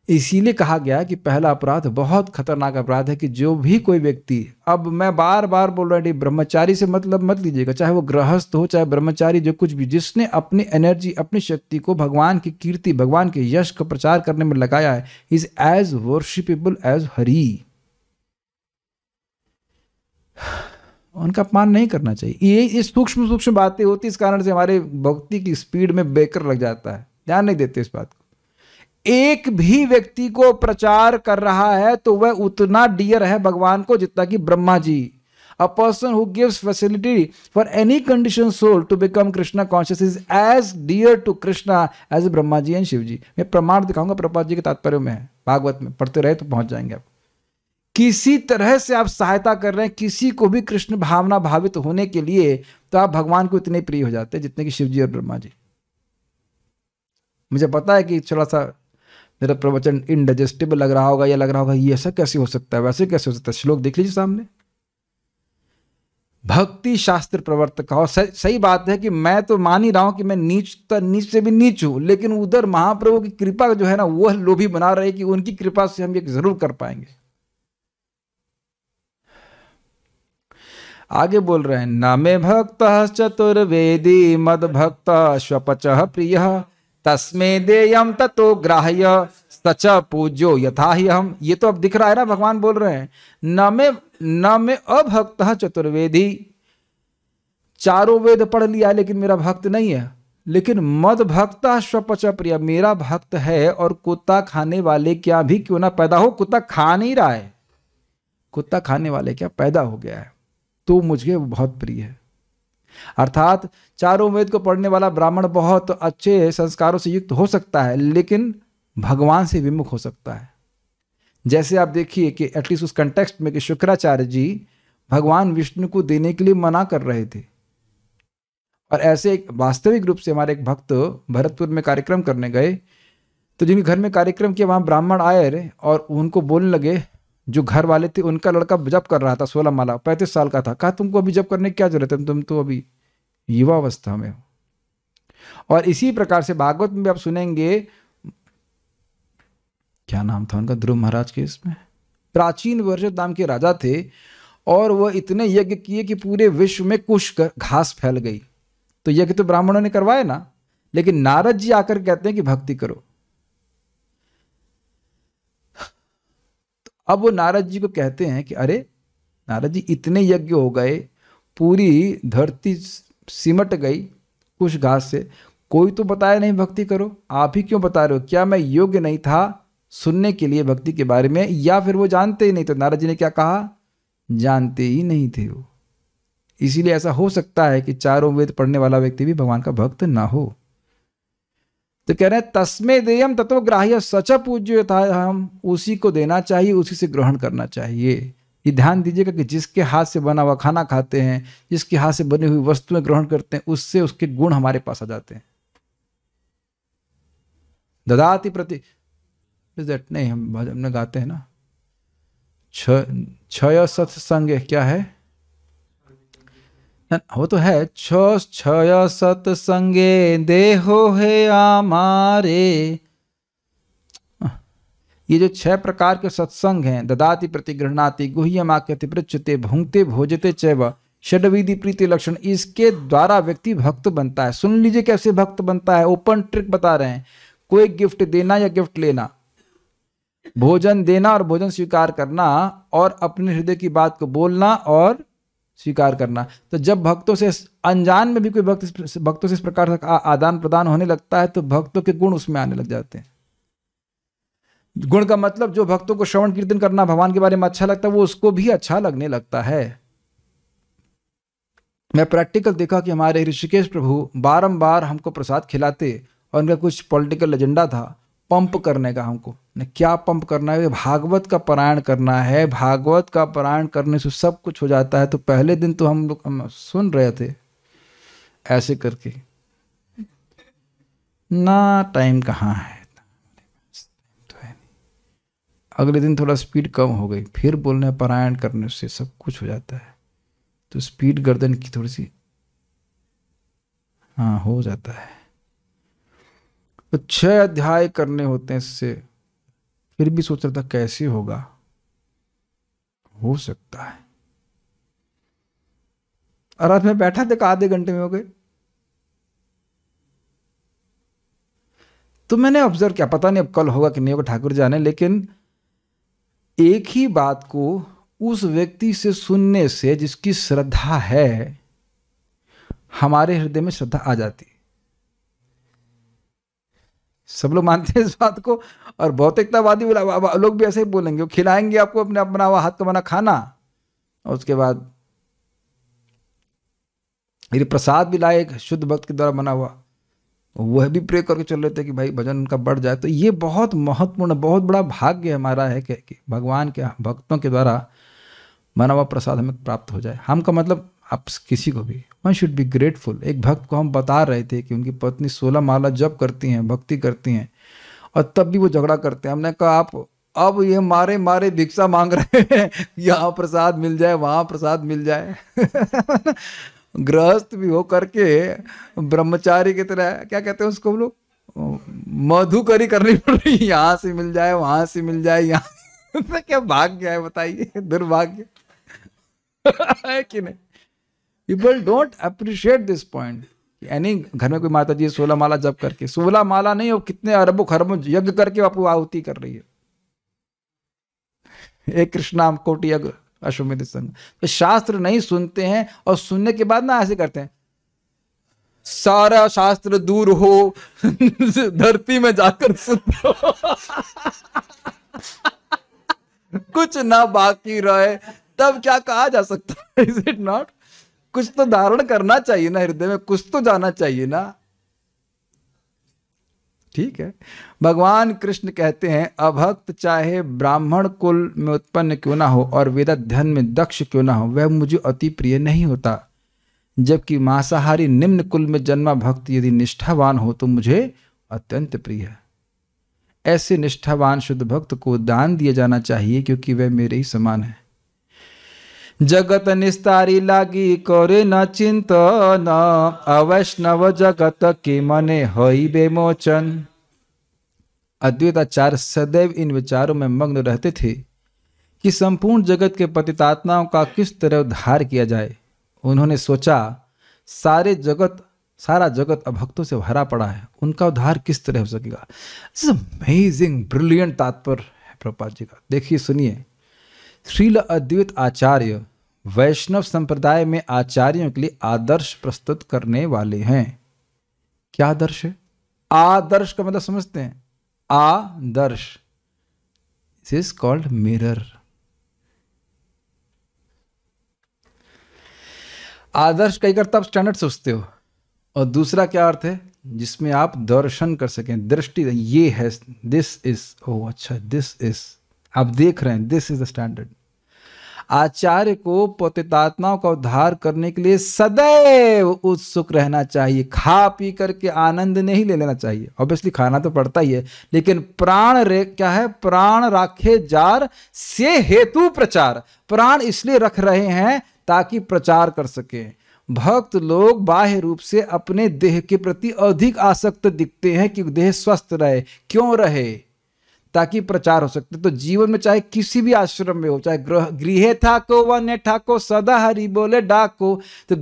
इसीलिए कहा गया कि पहला अपराध बहुत खतरनाक अपराध है कि जो भी कोई व्यक्ति, अब मैं बार बार बोल रहा हूं, ब्रह्मचारी से मतलब मत लीजिएगा, चाहे वो गृहस्थ हो चाहे ब्रह्मचारी, जो कुछ भी, जिसने अपनी एनर्जी अपनी शक्ति को भगवान की कीर्ति भगवान के यश का प्रचार करने में लगाया है, is as worshipable as Hari. उनका अपमान नहीं करना चाहिए। ये सूक्ष्म सूक्ष्म बातें होती, इस कारण से हमारे भक्ति की स्पीड में ब्रेकर लग जाता है, ध्यान नहीं देते इस बात को। एक भी व्यक्ति को प्रचार कर रहा है तो वह उतना डियर है भगवान को जितना कि Brahma ji. A person who gives facility for any conditioned soul to become Krishna conscious is as dear to Krishna as Brahma ji and Shiv ji। मैं प्रमाण दिखाऊंगा, प्रभुपाद जी के तात्पर्य में है, भागवत में पढ़ते रहे तो पहुंच जाएंगे आप। किसी तरह से आप सहायता कर रहे हैं किसी को भी कृष्ण भावना भावित होने के लिए, तो आप भगवान को इतने प्रिय हो जाते हैं जितने कि शिव जी और ब्रह्मा जी। मुझे पता है कि थोड़ा सा मेरा प्रवचन इनडाइजेस्टिबल लग रहा होगा, या लग रहा होगा ये ऐसा कैसे हो सकता है, वैसे कैसे हो सकता है। श्लोक देख लीजिए सामने, भक्ति शास्त्र प्रवर्तक का। और सही बात है कि मैं तो मान ही रहा हूं कि मैं नीच से भी नीच हूं, लेकिन उधर महाप्रभु की कृपा जो है ना, वह लोभी बना रहे कि उनकी कृपा से हम ये जरूर कर पाएंगे। आगे बोल रहे हैं, न मे भक्त चतुर्वेदी मद भक्त स्वपच प्रिय तस्मे देयम ततो ग्राह्य सच पूज्यो यथा ही हम। ये तो अब दिख रहा है ना, भगवान बोल रहे हैं न में अभक्त चतुर्वेदी, चारों वेद पढ़ लिया लेकिन मेरा भक्त नहीं है। लेकिन मद भक्त स्वपच प्रिय, मेरा भक्त है और कुत्ता खाने वाले क्या भी क्यों ना पैदा हो, कुत्ता खा नहीं रहा है, कुत्ता खाने वाले क्या पैदा हो गया है, तो मुझे बहुत प्रिय है। अर्थात चारों वेद को पढ़ने वाला ब्राह्मण बहुत अच्छे संस्कारों से युक्त हो सकता है, लेकिन भगवान से विमुख हो सकता है। जैसे आप देखिए कि एटलीस्ट उस कंटेक्स्ट में कि शुक्राचार्य जी भगवान विष्णु को देने के लिए मना कर रहे थे, और ऐसे एक वास्तविक रूप से हमारे एक भक्त भरतपुर में कार्यक्रम करने गए, तो जिनके घर में कार्यक्रम किया वहां ब्राह्मण आए और उनको बोलने लगे, जो घर वाले थे उनका लड़का जप कर रहा था 16 माला, 35 साल का था, कहा तुमको अभी जप करने की क्या जरूरत है, तुम तो अभी युवा अवस्था में हो। और इसी प्रकार से भागवत में भी आप सुनेंगे, क्या नाम था उनका, ध्रुव महाराज के, इसमें प्राचीन वर्षद नाम के राजा थे, और वह इतने यज्ञ किए कि पूरे विश्व में कुछ घास फैल गई। तो यज्ञ तो ब्राह्मणों ने करवाए ना, लेकिन नारद जी आकर कहते हैं कि भक्ति करो। अब वो नारद जी को कहते हैं कि अरे नारद जी, इतने यज्ञ हो गए, पूरी धरती सिमट गई कुछ घास से, कोई तो बताया नहीं भक्ति करो, आप ही क्यों बता रहे हो, क्या मैं योग्य नहीं था सुनने के लिए भक्ति के बारे में, या फिर वो जानते ही नहीं। तो नारद जी ने क्या कहा, जानते ही नहीं थे वो। इसीलिए ऐसा हो सकता है कि चारों वेद पढ़ने वाला व्यक्ति भी भगवान का भक्त ना हो। तो कह रहे हैं तस्मे देयम ततो ग्राह्य सच पूज्य था, हम उसी को देना चाहिए, उसी से ग्रहण करना चाहिए। ये ध्यान दीजिएगा कि जिसके हाथ से बना हुआ खाना खाते हैं, जिसके हाथ से बनी हुई वस्तुएं ग्रहण करते हैं, उससे उसके गुण हमारे पास आ जाते हैं। ददाति प्रति नहीं, हमने गाते हैं ना, क्षय सत्संग क्या है, वो तो है, क्षय सत्संगे देहो है हमारे। ये जो 6 प्रकार के सत्संग हैं, ददाति प्रतिगृहणाति गुह्यम आकृति पृच्छते भुंक्ते भोजते चैव षड्विधि प्रीति लक्षण, इसके द्वारा व्यक्ति भक्त बनता है। सुन लीजिए कैसे भक्त बनता है, ओपन ट्रिक बता रहे हैं। कोई गिफ्ट देना या गिफ्ट लेना, भोजन देना और भोजन स्वीकार करना, और अपने हृदय की बात को बोलना और स्वीकार करना। तो जब भक्तों से अनजान में भी कोई भक्तों से इस प्रकार का आदान प्रदान होने लगता है, तो भक्तों के गुण उसमें आने लग जाते हैं। गुण का मतलब जो भक्तों को श्रवण कीर्तन करना, भगवान के बारे में अच्छा लगता है, वो उसको भी अच्छा लगने लगता है। मैं प्रैक्टिकल देखा कि हमारे ऋषिकेश प्रभु बारंबार हमको प्रसाद खिलाते, और उनका कुछ पॉलिटिकल एजेंडा था पंप करने का। हमको ने क्या पंप करना है, भागवत का पारायण करना है, भागवत का पारायण करने से सब कुछ हो जाता है। तो पहले दिन तो हम लोग सुन रहे थे ऐसे करके, ना टाइम कहाँ है, तो है नहीं। अगले दिन थोड़ा स्पीड कम हो गई, फिर बोलने पारायण करने से सब कुछ हो जाता है, तो स्पीड गर्दन की थोड़ी सी हाँ हो जाता है। तो 6 अध्याय करने होते हैं इससे, फिर भी सोच रहा था कैसे होगा, हो सकता है। और रात में बैठा देखा आधे घंटे में हो गए। तो मैंने ऑब्जर्व किया, पता नहीं अब कल होगा कि नहीं होगा, ठाकुर जाने, लेकिन एक ही बात को उस व्यक्ति से सुनने से जिसकी श्रद्धा है, हमारे हृदय में श्रद्धा आ जाती है। सब लोग मानते हैं इस बात को, और भौतिकतावादी लोग भी ऐसे ही बोलेंगे। वो खिलाएंगे आपको अपने बना हुआ हाथ का बना खाना, और उसके बाद यदि प्रसाद भी लाए शुद्ध भक्त के द्वारा बना हुआ, वह भी प्रे करके चल रहे थे कि भाई भजन उनका बढ़ जाए। तो ये बहुत महत्वपूर्ण, बहुत बड़ा भाग्य हमारा है कि भगवान के भक्तों के द्वारा बना हुआ प्रसाद हमें प्राप्त हो जाए। हम का मतलब आप किसी को भी, वन शुड बी ग्रेटफुल। एक भक्त को हम बता रहे थे कि उनकी पत्नी 16 माला जप करती हैं, भक्ति करती हैं, और तब भी वो झगड़ा करते हैं। हमने कहा आप अब ये मारे मारे भिक्षा मांग रहे हैं, यहाँ प्रसाद मिल जाए वहाँ प्रसाद मिल जाए। गृहस्थ भी हो करके ब्रह्मचारी की तरह, क्या कहते हैं उसको हम लोग, मधुकरी करनी पड़ रही, यहाँ से मिल जाए वहाँ से मिल जाए, यहाँ क्या भाग्य है बताइए, दुर्भाग्य है कि नहीं। People don't appreciate this point. यानी घर में कोई माता जी 16 माला जप करके, 16 माला नहीं, वो कितने अरबों खरबों यज्ञ करके आपको आहुति कर रही है। एक कृष्णाम कोटि यज्ञ अश्वमेध संग। तो शास्त्र नहीं सुनते हैं, और सुनने के बाद ना ऐसे करते हैं, सारा शास्त्र दूर हो धरती में जाकर सुन लो कुछ ना बाकी रहे, तब क्या कहा जा सकता है? Is it not? कुछ तो धारण करना चाहिए ना, हृदय में कुछ तो जाना चाहिए ना। ठीक है, भगवान कृष्ण कहते हैं अभक्त चाहे ब्राह्मण कुल में उत्पन्न क्यों ना हो और वेदाध्ययन में दक्ष क्यों ना हो, वह मुझे अति प्रिय नहीं होता। जबकि मांसाहारी निम्न कुल में जन्मा भक्त यदि निष्ठावान हो तो मुझे अत्यंत प्रिय है। ऐसे निष्ठावान शुद्ध भक्त को दान दिया जाना चाहिए, क्योंकि वह मेरे ही समान है। जगत निस्तारी लागी करे न चिंतन, अवैष्णव जगत के मने हई बेमोचन। अद्वैत आचार्य सदैव इन विचारों में मग्न रहते थे कि संपूर्ण जगत के पतितात्माओं का किस तरह उद्धार किया जाए। उन्होंने सोचा सारा जगत अभक्तों से भरा पड़ा है, उनका उद्धार किस तरह हो सकेगा। अमेजिंग ब्रिलियंट तात्पर्य है प्रभुपाद जी का। देखिए सुनिए, श्रील अद्वैत आचार्य वैष्णव संप्रदाय में आचार्यों के लिए आदर्श प्रस्तुत करने वाले हैं। क्या आदर्श है? आदर्श का मतलब समझते हैं? आदर्श, दिस इज कॉल्ड मिरर। आदर्श कई करता आप स्टैंडर्ड सोचते हो, और दूसरा क्या अर्थ है? जिसमें आप दर्शन कर सकें, दृष्टि, ये है, दिस इज, ओ अच्छा दिस इज, आप देख रहे हैं, दिस इज द स्टैंडर्ड। आचार्य को पतितात्माओं का उद्धार करने के लिए सदैव उत्सुक रहना चाहिए। खा पी करके आनंद नहीं ले लेना चाहिए, ऑब्वियसली खाना तो पड़ता ही है, लेकिन क्या है? प्राण राखे जार से हेतु प्रचार। प्राण इसलिए रख रहे हैं ताकि प्रचार कर सके। भक्त लोग बाह्य रूप से अपने देह के प्रति अधिक आसक्त दिखते हैं कि देह स्वस्थ रहे। क्यों रहे? ताकि प्रचार हो सकते। तो जीवन में चाहे किसी भी आश्रम में हो, चाहे गृह ठाको वन ठाको सदा हरि बोले डाको, तो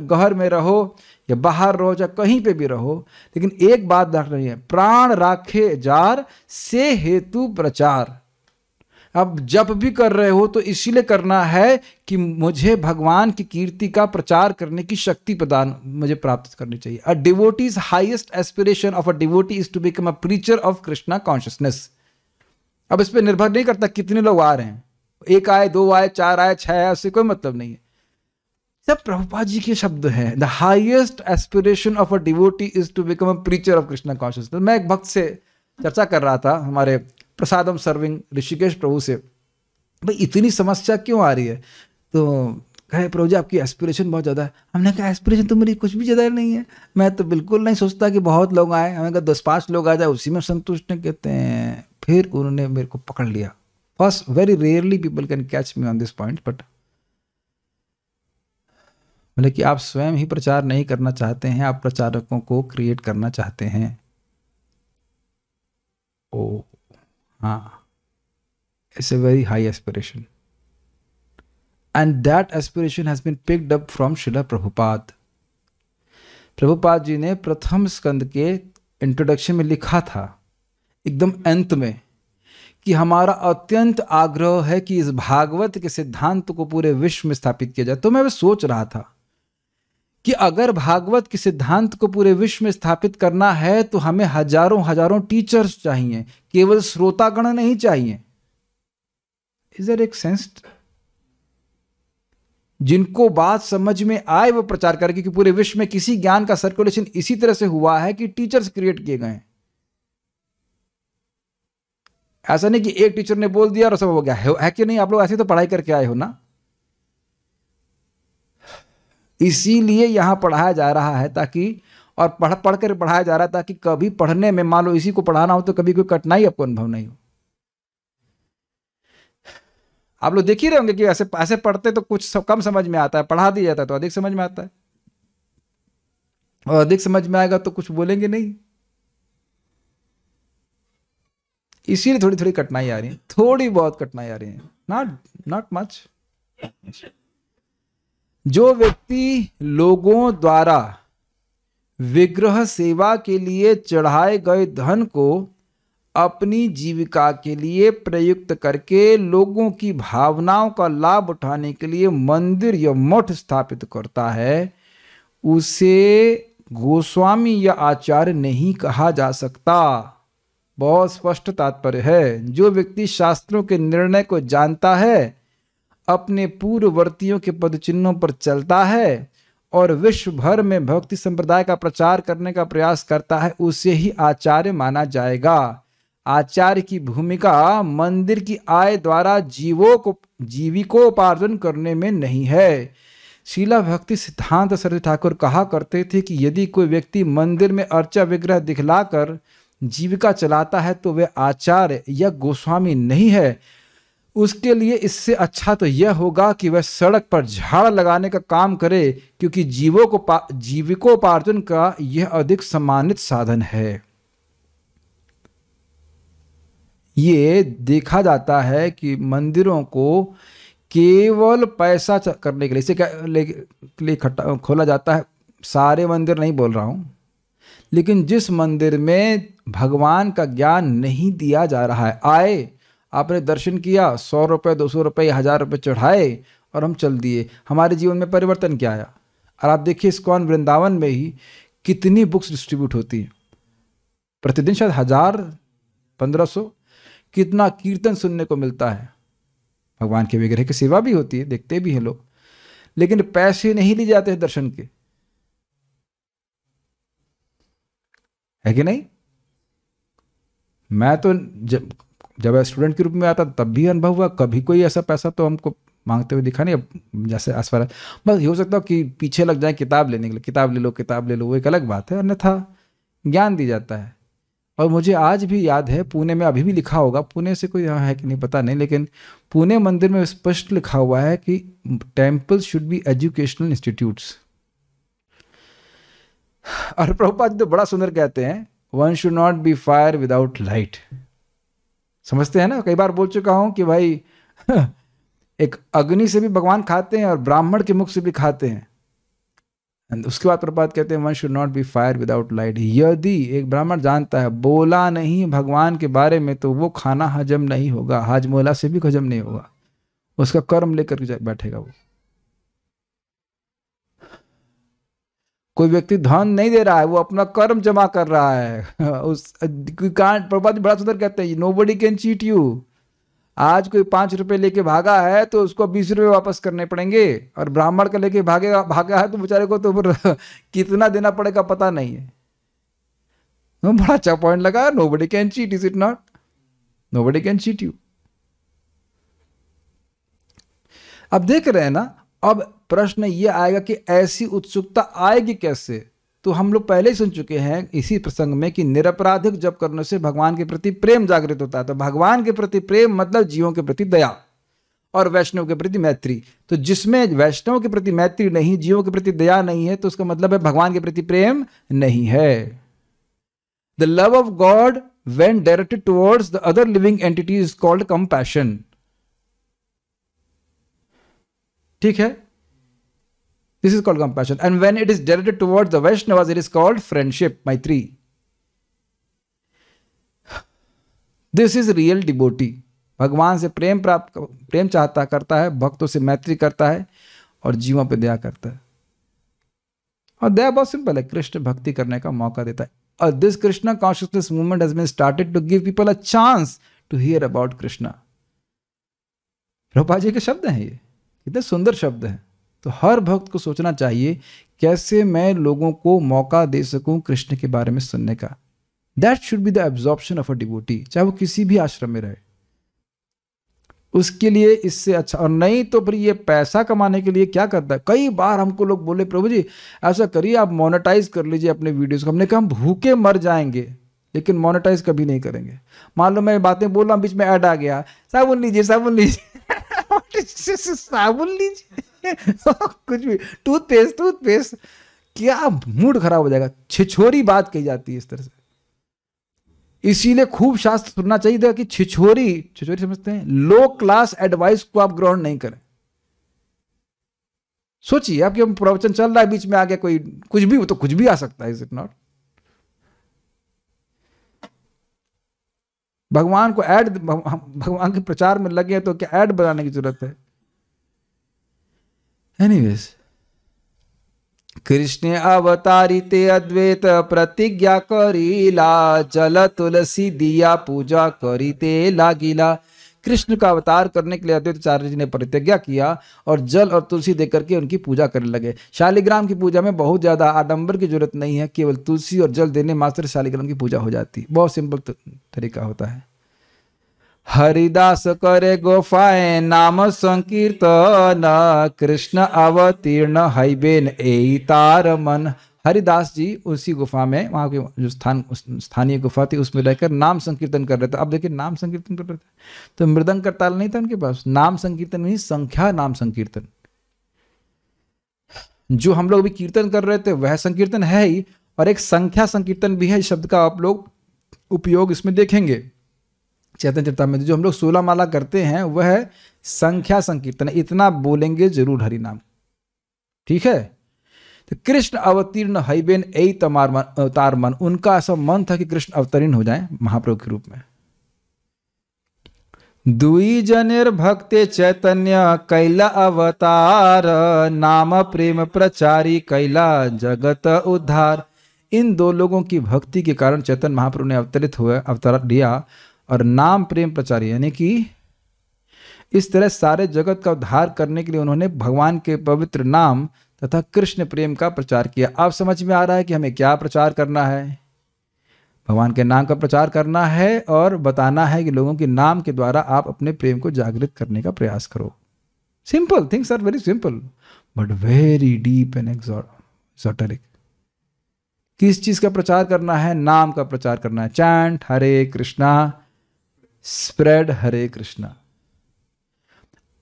घर में रहो या बाहर रहो, चाहे कहीं पे भी रहो, लेकिन एक बात ध्यान रही है, प्राण राखे जार से हेतु प्रचार। अब जब भी कर रहे हो तो इसीलिए करना है कि मुझे भगवान की कीर्ति का प्रचार करने की शक्ति प्रदान मुझे प्राप्त करनी चाहिए। A devotee's highest aspiration of a devotee is to become a preacher of Krishna consciousness. अब इस पर निर्भर नहीं करता कितने लोग आ रहे हैं, 1 आए 2 आए 4 आए 6 आए, उससे कोई मतलब नहीं है। सब प्रभुपाद जी के शब्द हैं। The highest aspiration of a devotee is to become a preacher of Krishna consciousness. मैं एक भक्त से चर्चा कर रहा था, हमारे प्रसादम सर्विंग ऋषिकेश प्रभु से, भाई इतनी समस्या क्यों आ रही है? तो कहे प्रभु जी आपकी एस्पिरेशन बहुत ज़्यादा है। हमने कहा एस्पिरेशन तो मेरी कुछ भी ज़्यादा नहीं है, मैं तो बिल्कुल नहीं सोचता कि बहुत लोग आए, हमें कहा 10-5 लोग आ जाए उसी में संतुष्ट नहीं। कहते हैं फिर उन्होंने मेरे को पकड़ लिया। First, very rarely people can catch me on this point, but बोले कि आप स्वयं ही प्रचार नहीं करना चाहते हैं, आप प्रचारकों को क्रिएट करना चाहते हैं। ओ हाँ, it's a very high aspiration and that aspiration has been picked up from Srila Prabhupada. Prabhupada ji ने प्रथम स्कंद के इंट्रोडक्शन में लिखा था, एकदम अंत में, कि हमारा अत्यंत आग्रह है कि इस भागवत के सिद्धांत को पूरे विश्व में स्थापित किया जाए। तो मैं सोच रहा था कि अगर भागवत के सिद्धांत को पूरे विश्व में स्थापित करना है तो हमें हजारों हजारों टीचर्स चाहिए, केवल श्रोतागण नहीं चाहिए। इज देयर एक सेंस? जिनको बात समझ में आए वो प्रचार करें, क्योंकि पूरे विश्व में किसी ज्ञान का सर्कुलेशन इसी तरह से हुआ है कि टीचर्स क्रिएट किए गए हैं। ऐसा नहीं कि एक टीचर ने बोल दिया और सब हो गया है कि नहीं? आप लोग ऐसे तो पढ़ाई करके आए हो ना, इसीलिए यहां पढ़ाया जा रहा है ताकि, और पढ़ पढ़ कर पढ़ाया जा रहा है ताकि कभी पढ़ने में, मान लो इसी को पढ़ाना हो तो कभी कोई कठिनाई आपको अनुभव नहीं हो। आप लोग देख ही रहे होंगे कि ऐसे ऐसे पढ़ते तो कुछ कम समझ में आता है, पढ़ा दिया जाता है तो अधिक समझ में आता है, और अधिक समझ में आएगा तो कुछ बोलेंगे नहीं। इसीलिए थोड़ी थोड़ी कठिनाई आ रही है, थोड़ी बहुत कठिनाई आ रही है, नॉट मच। जो व्यक्ति लोगों द्वारा विग्रह सेवा के लिए चढ़ाए गए धन को अपनी जीविका के लिए प्रयुक्त करके लोगों की भावनाओं का लाभ उठाने के लिए मंदिर या मठ स्थापित करता है, उसे गोस्वामी या आचार्य नहीं कहा जा सकता। बहुत स्पष्ट तात्पर्य है। जो व्यक्ति शास्त्रों के निर्णय को जानता है, अपने पूर्ववर्तियों के पदचिन्हों पर चलता है और विश्व भर में भक्ति संप्रदाय का प्रचार करने का प्रयास करता है, उसे ही आचार्य माना जाएगा। आचार्य की भूमिका मंदिर की आय द्वारा जीविकोपार्जन करने में नहीं है। शीला भक्ति सिद्धांत सरस्वती ठाकुर कहा करते थे कि यदि कोई व्यक्ति मंदिर में अर्चा विग्रह दिखलाकर जीविका चलाता है तो वह आचार्य या गोस्वामी नहीं है। उसके लिए इससे अच्छा तो यह होगा कि वह सड़क पर झाड़ लगाने का काम करे, क्योंकि जीविकोपार्जन का यह अधिक सम्मानित साधन है। ये देखा जाता है कि मंदिरों को केवल पैसा करने के लिए इसे खोला जाता है। सारे मंदिर नहीं बोल रहा हूं, लेकिन जिस मंदिर में भगवान का ज्ञान नहीं दिया जा रहा है, आए आपने दर्शन किया, 100 रुपये 200 रुपये 1000 रुपये चढ़ाए और हम चल दिए, हमारे जीवन में परिवर्तन क्या आया? और आप देखिए इस्कॉन वृंदावन में ही कितनी बुक्स डिस्ट्रीब्यूट होती हैं प्रतिदिन, शायद 1000-1500। कितना कीर्तन सुनने को मिलता है, भगवान के विग्रह की सेवा भी होती है, देखते भी हैं लोग, लेकिन पैसे नहीं लिए जाते हैं दर्शन के, है कि नहीं? मैं तो जब स्टूडेंट के रूप में आता तब भी अनुभव हुआ, कभी कोई ऐसा पैसा तो हमको मांगते हुए दिखा नहीं। अब जैसे आसपास बस हो सकता हो कि पीछे लग जाए किताब लेने के लिए, किताब ले लो, वो एक अलग बात है, अन्यथा ज्ञान दी जाता है। और मुझे आज भी याद है, पुणे में अभी भी लिखा होगा, पुणे से कोई यहाँ है कि नहीं पता नहीं, लेकिन पुणे मंदिर में स्पष्ट लिखा हुआ है कि temples should be educational institutes. और प्रभुपाद जी तो बड़ा सुंदर कहते हैं, one should not be fire without light. समझते हैं ना, कई बार बोल चुका हूं कि भाई एक अग्नि से भी भगवान खाते हैं और ब्राह्मण के मुख से भी खाते हैं। उसके बाद प्रभुपाद कहते हैं one should not be fire without light. यदि एक ब्राह्मण जानता है, बोला नहीं भगवान के बारे में, तो वो खाना हजम नहीं होगा, हाजमोला से भी हजम नहीं होगा, उसका कर्म लेकर बैठेगा वो। कोई व्यक्ति धन नहीं दे रहा है, वो अपना कर्म जमा कर रहा है। उस प्रभुपाद बड़ा सुंदर कहते हैं, नोबडी कैन चीट यू। आज कोई 5 रुपए लेके भागा है तो उसको 20 रुपए वापस करने पड़ेंगे, और ब्राह्मण का लेके भागा है तो बेचारे को तो कितना देना पड़ेगा पता नहीं है। बड़ा अच्छा पॉइंट लगा, nobody can cheat, is it not? Nobody can cheat you. अब देख रहे हैं ना, अब प्रश्न ये आएगा कि ऐसी उत्सुकता आएगी कैसे? तो हम लोग पहले ही सुन चुके हैं इसी प्रसंग में कि निरपराधिक जप करने से भगवान के प्रति प्रेम जागृत होता है। तो भगवान के प्रति प्रेम मतलब जीवों के प्रति दया और वैष्णव के प्रति मैत्री। तो जिसमें वैष्णव के प्रति मैत्री नहीं, जीवों के प्रति दया नहीं है, तो उसका मतलब है भगवान के प्रति प्रेम नहीं है। The love of God when directed towards the other living entity is called compassion. ठीक है, this is called compassion, and when it is directed towards the Vaishnavas, it is called friendship, maitri. This is real devotee. भगवान से प्रेम चाहता करता है, भक्तों से मैत्री करता है और जीवों पे दया करता है। और दया बहुत सिंपल है, कृष्ण भक्ति करने का मौका देता है। और this Krishna consciousness movement has been started to give people a chance to hear about Krishna. Prabhupada ji के शब्द हैं ये, कितने सुंदर शब्द हैं। तो हर भक्त को सोचना चाहिए कैसे मैं लोगों को मौका दे सकूं कृष्ण के बारे में सुनने का। That should be the absorption of a devotee, चाहे वो किसी भी आश्रम में रहे। उसके लिए इससे अच्छा, और नहीं तो फिर ये पैसा कमाने के लिए क्या करता है। कई बार हमको लोग बोले प्रभु जी ऐसा करिए आप मोनेटाइज कर लीजिए अपने वीडियोस को। हमने कहा हम भूखे मर जाएंगे लेकिन मोनेटाइज कभी नहीं करेंगे। मान लो मैं बातें बोल रहा हूँ, बीच में ऐड आ गया, साबुन लीजिए साबुन लीजिए साबुन लीजिए कुछ भी, टूथपेस्ट, क्या मूड खराब हो जाएगा। छिछोरी बात कही जाती है इस तरह से। इसीलिए खूब शास्त्र सुनना चाहिए कि छिछोरी समझते हैं, लो क्लास एडवाइस को आप ग्रहण नहीं करें। सोचिए आपके प्रवचन चल रहा है, बीच में आ गया कोई कुछ भी, तो कुछ भी आ सकता है, इज इट नॉट। भगवान को ऐड, भगवान के प्रचार में लगे तो क्या ऐड बनाने की जरूरत है। एनीवेज, कृष्ण अवतारिते अद्वैत प्रतिज्ञा करीला, जल तुलसी दिया पूजा करीते लागिला। कृष्ण का अवतार करने के लिए अद्वैत आचार्य जी ने प्रतिज्ञा किया और जल और तुलसी देकर के उनकी पूजा करने लगे। शालिग्राम की पूजा में बहुत ज्यादा आडंबर की जरूरत नहीं है, केवल तुलसी और जल देने मात्र शालिग्राम की पूजा हो जाती है। बहुत सिंपल तरीका होता है। हरिदास करे गोफाए नाम संकीर्तन, कृष्ण अवतीर्ण हैबेन एई तार मन। हरिदास जी उसी गुफा में, वहाँ के जो स्थानीय गुफा थी उसमें रहकर नाम संकीर्तन कर रहे थे। अब देखिए नाम संकीर्तन कर रहे थे तो मृदंग का ताल नहीं था उनके पास। नाम संकीर्तन नहीं, संख्या नाम संकीर्तन। जो हम लोग भी कीर्तन कर रहे थे वह संकीर्तन है ही, और एक संख्या संकीर्तन भी है। शब्द का आप लोग उपयोग इसमें देखेंगे चैतन्य चरितामृत। जो हम लोग 16 माला करते हैं वह संख्या संकीर्तन है, इतना बोलेंगे जरूर हरि नाम, ठीक है। तो कृष्ण अवतीर्ण हैबेन एई तार मन, उनका ऐसा मन था कि कृष्ण अवतीर्ण हो जाएं महाप्रभु के रूप में। दुई जनेर भक्ते चैतन्य कैला अवतार, नाम प्रेम प्रचारी कैला जगत उद्धार। इन दो लोगों की भक्ति के कारण चैतन्य महाप्रभु ने अवतार लिया और नाम प्रेम प्रचारी, यानी कि इस तरह सारे जगत का उद्धार करने के लिए उन्होंने भगवान के पवित्र नाम तथा कृष्ण प्रेम का प्रचार किया। अब समझ में आ रहा है कि हमें क्या प्रचार करना है। भगवान के नाम का प्रचार करना है और बताना है कि लोगों के नाम के द्वारा आप अपने प्रेम को जागृत करने का प्रयास करो। Simple things are very simple but very deep and exoteric. किस चीज का प्रचार करना है? नाम का प्रचार करना है। चैंट हरे कृष्णा, स्प्रेड हरे कृष्णा।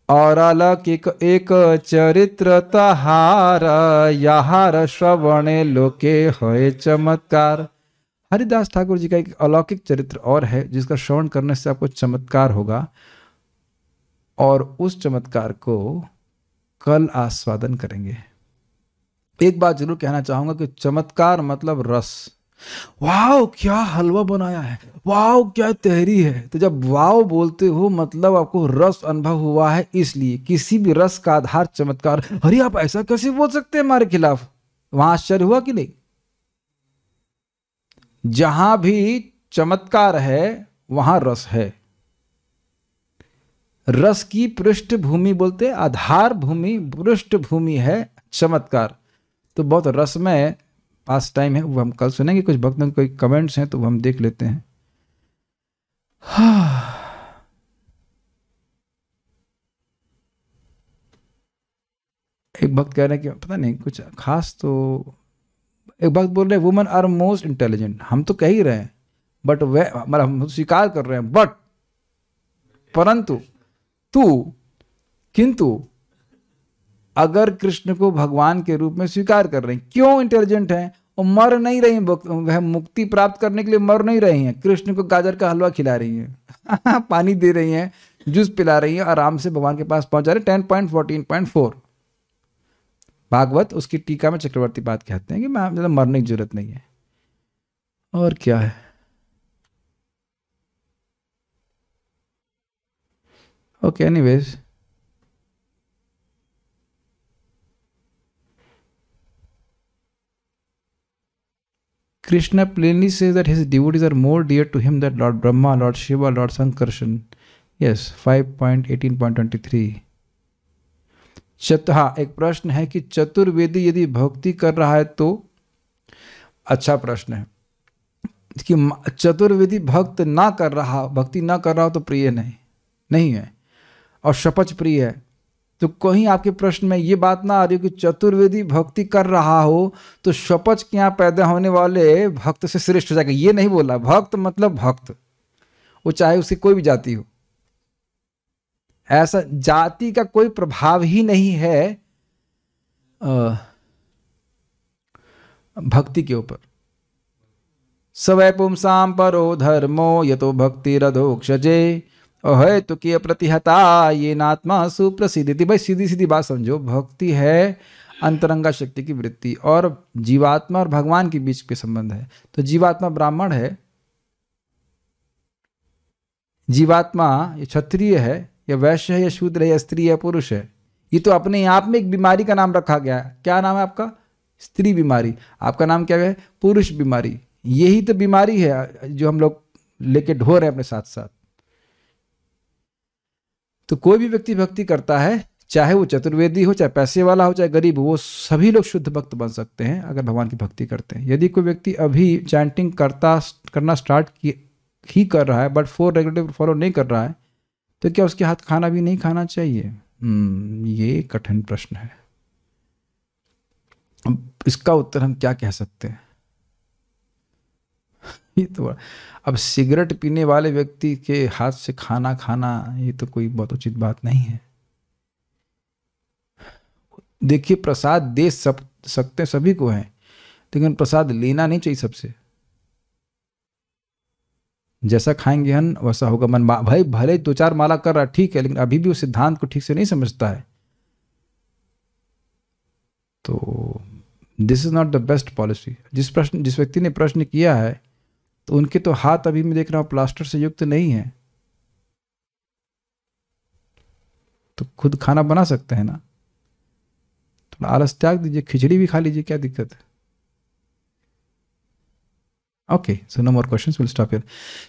और अलौकिक एक चरित्र तहार, यहार श्रवणे लोके होए चमत्कार। हरिदास ठाकुर जी का एक अलौकिक चरित्र और है जिसका श्रवण करने से आपको चमत्कार होगा, और उस चमत्कार को कल आस्वादन करेंगे। एक बात जरूर कहना चाहूंगा कि चमत्कार मतलब रस। वाओ क्या हलवा बनाया है, वाओ क्या तहरी है। तो जब वाओ बोलते हो मतलब आपको रस अनुभव हुआ है, इसलिए किसी भी रस का आधार चमत्कार। अरे आप ऐसा कैसे बोल सकते हैं हमारे खिलाफ? वहां आश्चर्य हुआ कि नहीं? जहां भी चमत्कार है वहां रस है। रस की पृष्ठभूमि बोलते, आधार भूमि पृष्ठभूमि है चमत्कार। तो बहुत रसमय पास टाइम है, वो हम कल सुनेंगे। कुछ भक्तों के कोई कमेंट्स हैं तो वो हम देख लेते हैं। एक भक्त कह रहे हैं कि पता नहीं कुछ खास, तो एक भक्त बोल रहे हैं वुमेन आर मोस्ट इंटेलिजेंट। हम तो कह ही रहे हैं बट वह मतलब हम स्वीकार कर रहे हैं, बट परंतु किंतु अगर कृष्ण को भगवान के रूप में स्वीकार कर रहे हैं, क्यों इंटेलिजेंट हैं? और मर नहीं रही हैं, वह मुक्ति प्राप्त करने के लिए मर नहीं रही हैं। कृष्ण को गाजर का हलवा खिला रही हैं पानी दे रही हैं, जूस पिला रही हैं, आराम से भगवान के पास पहुंच जा रहे। 10.14.4 भागवत, उसकी टीका में चक्रवर्ती बात कहते हैं कि मैं मरने की जरूरत नहीं है। और क्या है? Okay, anyways. Krishna plainly says that his devotees are more dear to him than Lord Brahma, Lord Shiva, Lord Sankarshan. Yes, 5.18.23. हाँ, एक प्रश्न है कि चतुर्वेदी यदि भक्ति कर रहा है तो, अच्छा प्रश्न है कि चतुर्वेदी भक्ति ना कर रहा हो तो प्रिय नहीं है, और शपथ प्रिय है। तो कहीं आपके प्रश्न में ये बात ना आ रही हो कि चतुर्वेदी भक्ति कर रहा हो तो शपथ के यहाँ पैदा होने वाले भक्त से श्रेष्ठ हो जाएगा, ये नहीं बोला। भक्त मतलब भक्त, वो चाहे उसकी कोई भी जाति हो, ऐसा जाति का कोई प्रभाव ही नहीं है भक्ति के ऊपर। सवै पुंसाम परो धर्मो यतो भक्ति रधोक्षजे अहेतु की प्रतिहता ये नात्मा सुप्रसिद्धि। भाई सीधी सीधी बात समझो, भक्ति है अंतरंगा शक्ति की वृत्ति, और जीवात्मा और भगवान के बीच के संबंध है। तो जीवात्मा ब्राह्मण है, जीवात्मा ये क्षत्रिय है या वैश्य है या शूद्र है या स्त्री या पुरुष है, ये तो अपने आप में एक बीमारी का नाम रखा गया है। क्या नाम है आपका? स्त्री बीमारी। आपका नाम क्या है? पुरुष बीमारी। यही तो बीमारी है जो हम लोग लेके ढो रहे हैं अपने साथ साथ। तो कोई भी व्यक्ति भक्ति करता है, चाहे वो चतुर्वेदी हो, चाहे पैसे वाला हो, चाहे गरीब हो, वो सभी लोग शुद्ध भक्त बन सकते हैं अगर भगवान की भक्ति करते हैं। यदि कोई व्यक्ति अभी चैंटिंग करना स्टार्ट ही कर रहा है बट 4 रेगुलर फॉलो नहीं कर रहा है, तो क्या उसके हाथ खाना भी नहीं खाना चाहिए? ये कठिन प्रश्न है। अब इसका उत्तर हम क्या कह सकते हैं? ये तो अब सिगरेट पीने वाले व्यक्ति के हाथ से खाना खाना, ये तो कोई बहुत उचित बात नहीं है। देखिए, प्रसाद दे सकते सभी को है, लेकिन प्रसाद लेना नहीं चाहिए सबसे। जैसा खाएंगे हम वैसा होगा मन। भाई भले 2-4 माला कर रहा ठीक है, लेकिन अभी भी उस सिद्धांत को ठीक से नहीं समझता है, तो this is not the best policy. जिस व्यक्ति ने प्रश्न किया है, तो उनके तो हाथ अभी मैं देख रहा हूं प्लास्टर से युक्त नहीं है, तो खुद खाना बना सकते हैं ना। थोड़ा आलस त्याग दीजिए, खिचड़ी भी खा लीजिए, क्या दिक्कत है? Okay, so no more questions, will stop here.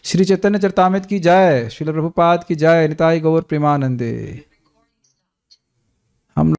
Shri Chaitanya Charitamrita की जय, श्रील प्रभुपाद की जय, निताई गौर प्रेमानंदे। हम